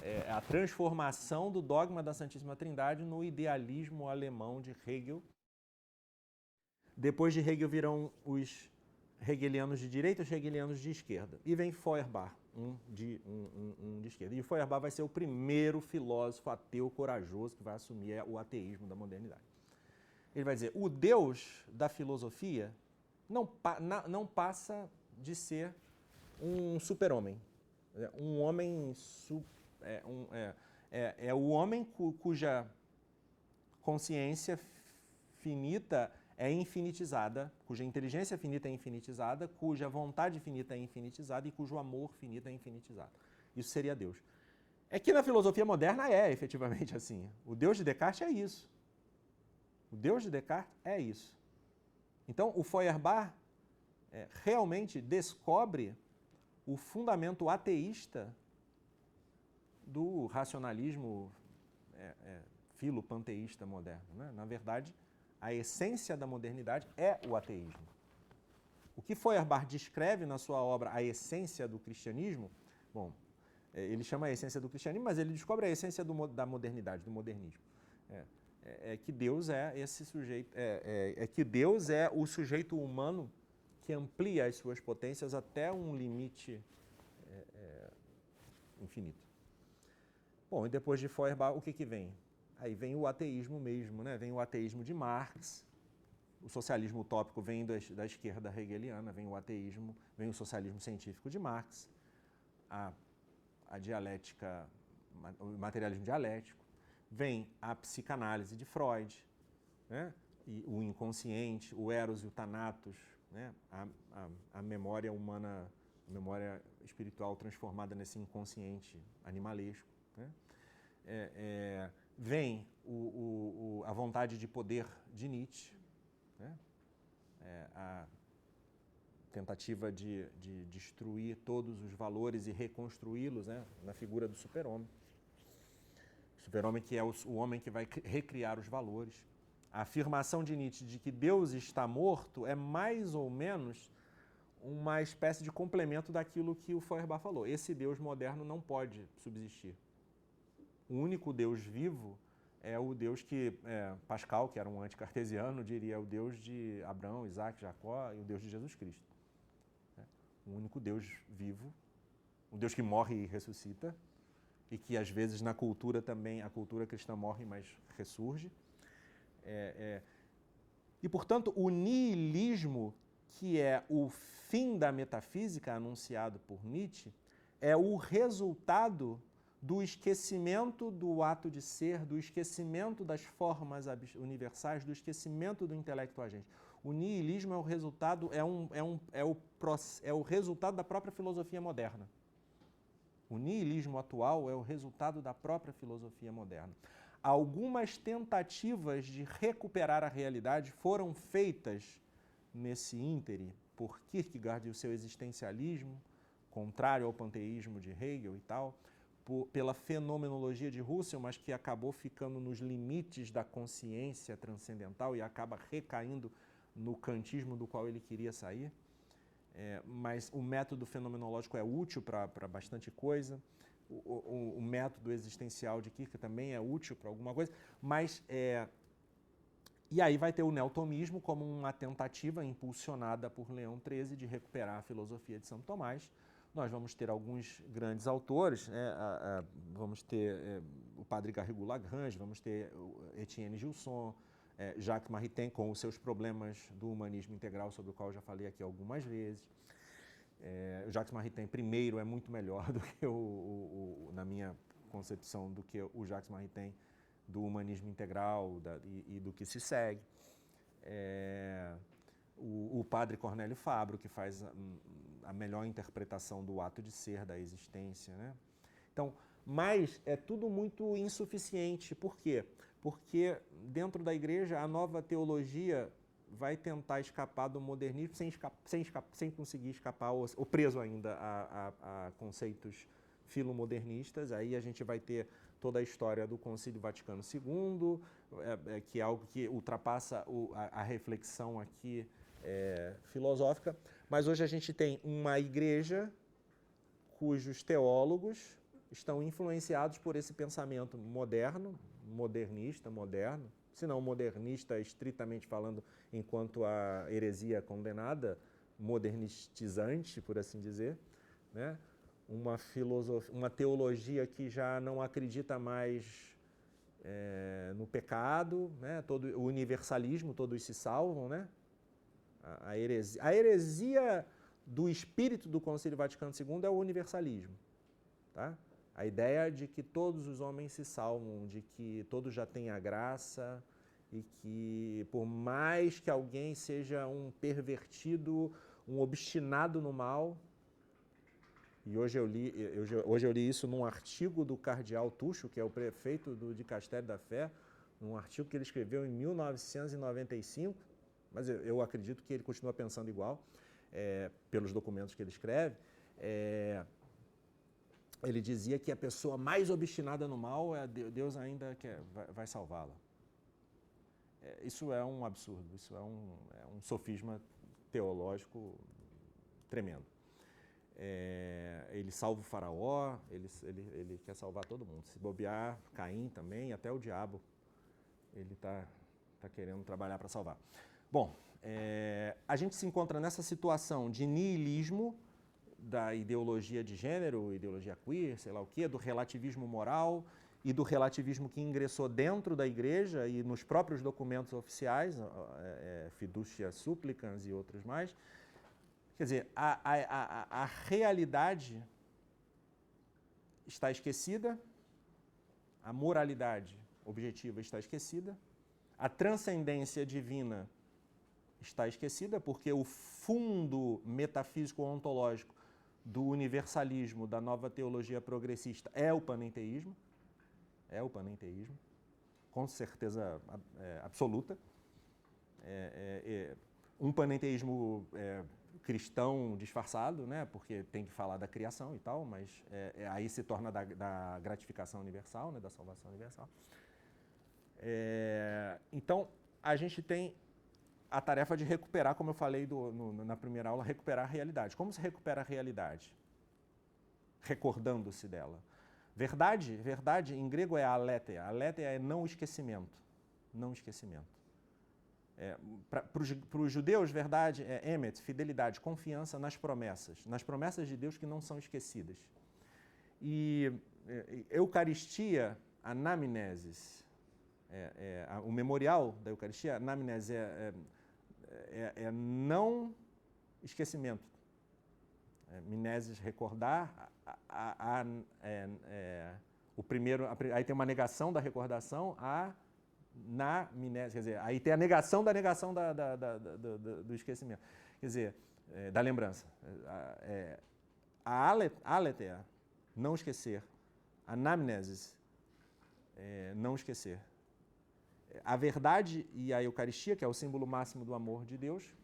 é a transformação do dogma da Santíssima Trindade no idealismo alemão de Hegel. Depois de Hegel virão os hegelianos de direita e os hegelianos de esquerda. E vem Feuerbach, um de esquerda. E Feuerbach vai ser o primeiro filósofo ateu corajoso que vai assumir o ateísmo da modernidade. Ele vai dizer, o Deus da filosofia não passa de ser um super-homem. Um homem... É o homem cuja consciência finita é infinitizada, cuja inteligência finita é infinitizada, cuja vontade finita é infinitizada e cujo amor finito é infinitizado. Isso seria Deus. É que na filosofia moderna efetivamente assim. O Deus de Descartes é isso. O Deus de Descartes é isso. Então, o Feuerbach realmente descobre o fundamento ateísta do racionalismo filopanteísta moderno, né? Na verdade, a essência da modernidade é o ateísmo. O que Feuerbach descreve na sua obra A Essência do Cristianismo, bom, ele chama a essência do cristianismo, mas ele descobre a essência da modernidade, do modernismo. É que Deus é esse sujeito, que Deus é o sujeito humano que amplia as suas potências até um limite infinito. Bom, e depois de Feuerbach, o que vem? Aí vem o ateísmo mesmo, né? Vem o ateísmo de Marx, o socialismo utópico vem da esquerda hegeliana, vem o ateísmo, vem o socialismo científico de Marx, a dialética, o materialismo dialético, vem a psicanálise de Freud, né? E o inconsciente, o Eros e o Thanatos, né? A memória humana, a memória espiritual transformada nesse inconsciente animalesco, né? Vem a vontade de poder de Nietzsche, né? A tentativa de destruir todos os valores e reconstruí-los, né? Na figura do super-homem. O super-homem que é o homem que vai recriar os valores. A afirmação de Nietzsche de que Deus está morto é mais ou menos uma espécie de complemento daquilo que o Feuerbach falou. Esse Deus moderno não pode subsistir. O único Deus vivo é o Deus que Pascal, que era um anticartesiano, diria o Deus de Abraão, Isaac, Jacó e o Deus de Jesus Cristo. O único Deus vivo, o Deus que morre e ressuscita, e que às vezes na cultura também, a cultura cristã morre, mas ressurge. E, portanto, o niilismo, que é o fim da metafísica anunciado por Nietzsche, é o resultado do esquecimento do ato de ser, do esquecimento das formas universais, do esquecimento do intelecto agente. O niilismo é o resultado, é o resultado da própria filosofia moderna. O niilismo atual é o resultado da própria filosofia moderna. Algumas tentativas de recuperar a realidade foram feitas nesse íntere por Kierkegaard e o seu existencialismo, contrário ao panteísmo de Hegel e tal, pela fenomenologia de Husserl, mas que acabou ficando nos limites da consciência transcendental e acaba recaindo no kantismo do qual ele queria sair. Mas o método fenomenológico é útil para bastante coisa, o método existencial de Kierkegaard também é útil para alguma coisa, mas e aí vai ter o neotomismo como uma tentativa impulsionada por Leão XIII de recuperar a filosofia de Santo Tomás. Nós vamos ter alguns grandes autores, vamos ter o padre Garrigou-Lagrange, vamos ter Etienne Gilson, Jacques Maritain com os seus problemas do humanismo integral, sobre o qual eu já falei aqui algumas vezes. O Jacques Maritain primeiro é muito melhor do que na minha concepção, do que o Jacques Maritain do humanismo integral e do que se segue. O padre Cornélio Fabro, que faz a melhor interpretação do ato de ser, da existência, né? Então, mas é tudo muito insuficiente. Por quê? Porque dentro da igreja a nova teologia vai tentar escapar do modernismo sem conseguir escapar, ou preso ainda a conceitos filomodernistas. Aí a gente vai ter toda a história do Concílio Vaticano II, que é algo que ultrapassa a reflexão aqui filosófica, mas hoje a gente tem uma igreja cujos teólogos estão influenciados por esse pensamento moderno, moderno, se não modernista estritamente falando, enquanto a heresia condenada, modernistizante, por assim dizer, né? Uma teologia que já não acredita mais no pecado, né? Todo o universalismo, todos se salvam, né? A heresia do espírito do Concílio Vaticano II é o universalismo, tá? A ideia de que todos os homens se salvam, de que todos já têm a graça e que por mais que alguém seja um pervertido, um obstinado no mal, e hoje eu li isso num artigo do cardeal Tucho, que é o prefeito do Dicastério da Fé, num artigo que ele escreveu em 1995, mas eu acredito que ele continua pensando igual, pelos documentos que ele escreve, ele dizia que a pessoa mais obstinada no mal, Deus ainda vai salvá-la. Isso é um absurdo, isso é um sofisma teológico tremendo. Ele salva o faraó, ele quer salvar todo mundo. Se bobear, Caim também, até o diabo, ele está querendo trabalhar para salvar. Bom, a gente se encontra nessa situação de niilismo da ideologia de gênero, ideologia queer, sei lá o quê, do relativismo moral e do relativismo que ingressou dentro da igreja e nos próprios documentos oficiais, Fiducia Supplicans e outros mais. Quer dizer, a realidade está esquecida, a moralidade objetiva está esquecida, a transcendência divina está esquecida, porque o fundo metafísico ontológico do universalismo, da nova teologia progressista, é o panenteísmo, com certeza absoluta. Um panenteísmo cristão disfarçado, né, porque tem que falar da criação e tal, mas aí se torna da gratificação universal, né, da salvação universal. Então, a gente tem a tarefa de recuperar, como eu falei na primeira aula, recuperar a realidade. Como se recupera a realidade? Recordando-se dela. Verdade, em grego é aletheia. Aletheia é não esquecimento. Não esquecimento. Para os judeus, verdade é emet, fidelidade, confiança nas promessas de Deus que não são esquecidas. E Eucaristia, anamnesis, o memorial da Eucaristia, anamnese é não esquecimento. Mnesis, recordar. O primeiro, aí tem uma negação da recordação, na mnese, quer dizer, aí tem a negação da negação do esquecimento, quer dizer, da lembrança. A aletheia, não esquecer. A anamnesis, não esquecer. A verdade e a Eucaristia, que é o símbolo máximo do amor de Deus,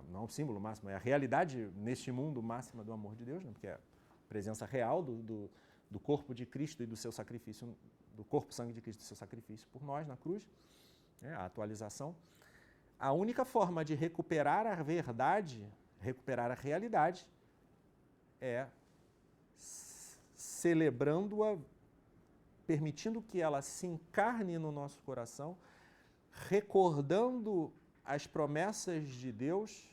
não é o símbolo máximo, é a realidade neste mundo máxima do amor de Deus, né, porque é a presença real do corpo de Cristo e do seu sacrifício, do corpo-sangue de Cristo e do seu sacrifício por nós na cruz, a atualização. A única forma de recuperar a verdade, recuperar a realidade, é celebrando-a, permitindo que ela se encarne no nosso coração, recordando as promessas de Deus,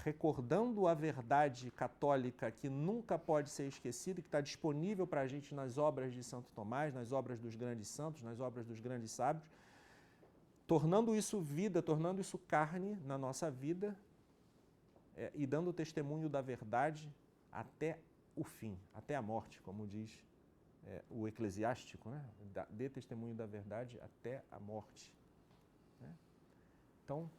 recordando a verdade católica que nunca pode ser esquecida e que está disponível para a gente nas obras de Santo Tomás, nas obras dos grandes santos, nas obras dos grandes sábios, tornando isso vida, tornando isso carne na nossa vida e dando testemunho da verdade até o fim, até a morte, como diz o eclesiástico, né? Dê testemunho da verdade até a morte. Né? Então,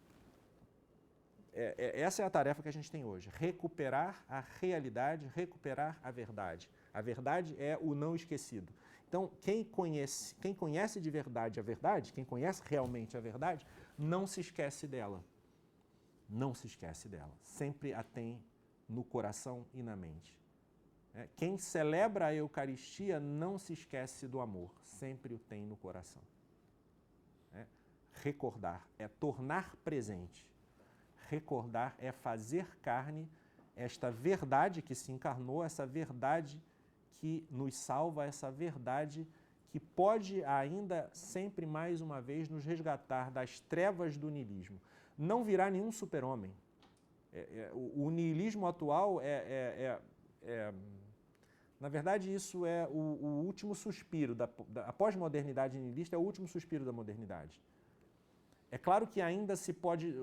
essa é a tarefa que a gente tem hoje, recuperar a realidade, recuperar a verdade. A verdade é o não esquecido. Então, quem conhece de verdade a verdade, quem conhece realmente a verdade, não se esquece dela. Não se esquece dela. Sempre a tem no coração e na mente. Quem celebra a Eucaristia não se esquece do amor, sempre o tem no coração. Recordar é tornar presente. Recordar é fazer carne esta verdade que se encarnou, essa verdade que nos salva, essa verdade que pode ainda, sempre mais uma vez, nos resgatar das trevas do niilismo. Não virá nenhum super-homem. O niilismo atual na verdade, isso é o último suspiro, a pós-modernidade niilista é o último suspiro da modernidade. É claro que ainda se pode...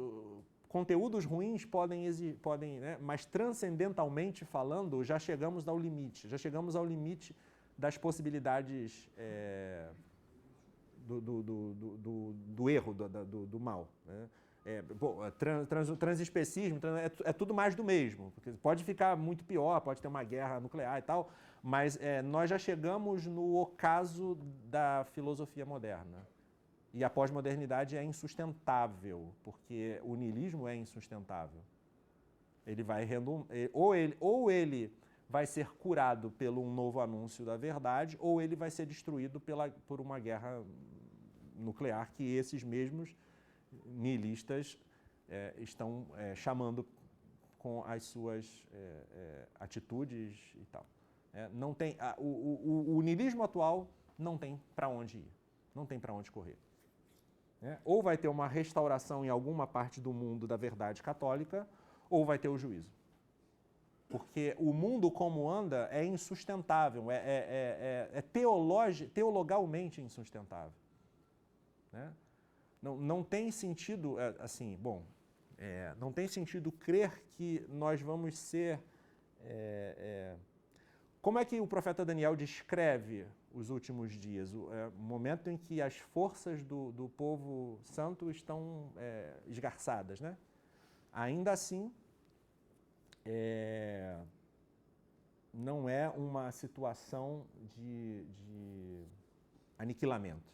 Conteúdos ruins podem né, mas transcendentalmente falando, já chegamos ao limite. Já chegamos ao limite das possibilidades do erro, do mal. Né? Transespecismo é tudo mais do mesmo. Porque pode ficar muito pior, pode ter uma guerra nuclear e tal, mas nós já chegamos no ocaso da filosofia moderna. E a pós-modernidade é insustentável, porque o niilismo é insustentável. Ele vai ou ele vai ser curado pelo um novo anúncio da verdade, ou ele vai ser destruído por uma guerra nuclear que esses mesmos nihilistas estão chamando com as suas atitudes e tal. Não tem, o nihilismo atual não tem para onde ir, não tem para onde correr. Ou vai ter uma restauração em alguma parte do mundo da verdade católica, ou vai ter o juízo. Porque o mundo como anda é insustentável, teologalmente insustentável. Né? Não tem sentido, assim, bom, não tem sentido crer que nós vamos ser... Como é que o profeta Daniel descreve os últimos dias? O momento em que as forças do povo santo estão esgarçadas, né? Ainda assim, não é uma situação de aniquilamento.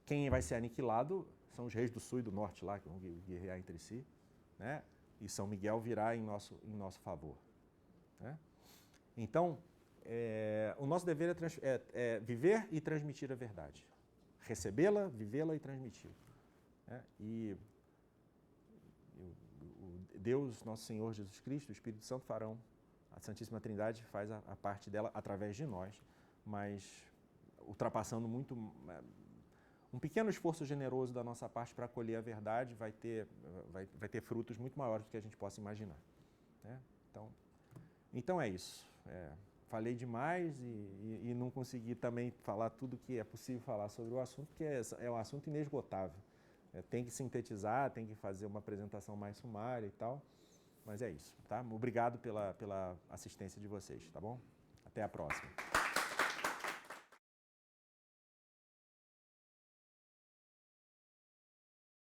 Quem vai ser aniquilado são os reis do sul e do norte lá, que vão guerrear entre si, né? E São Miguel virá em nosso favor. Né? Então, o nosso dever é viver e transmitir a verdade. Recebê-la, vivê-la e transmiti-la. Né? E Deus, nosso Senhor Jesus Cristo, o Espírito Santo farão, a Santíssima Trindade faz a parte dela através de nós, mas ultrapassando muito... Um pequeno esforço generoso da nossa parte para acolher a verdade vai ter frutos muito maiores do que a gente possa imaginar. Né? Então é isso. Falei demais e não consegui também falar tudo que é possível falar sobre o assunto, porque é um assunto inesgotável. Tem que sintetizar, tem que fazer uma apresentação mais sumária e tal, mas é isso. Tá? Obrigado pela assistência de vocês, tá bom? Até a próxima.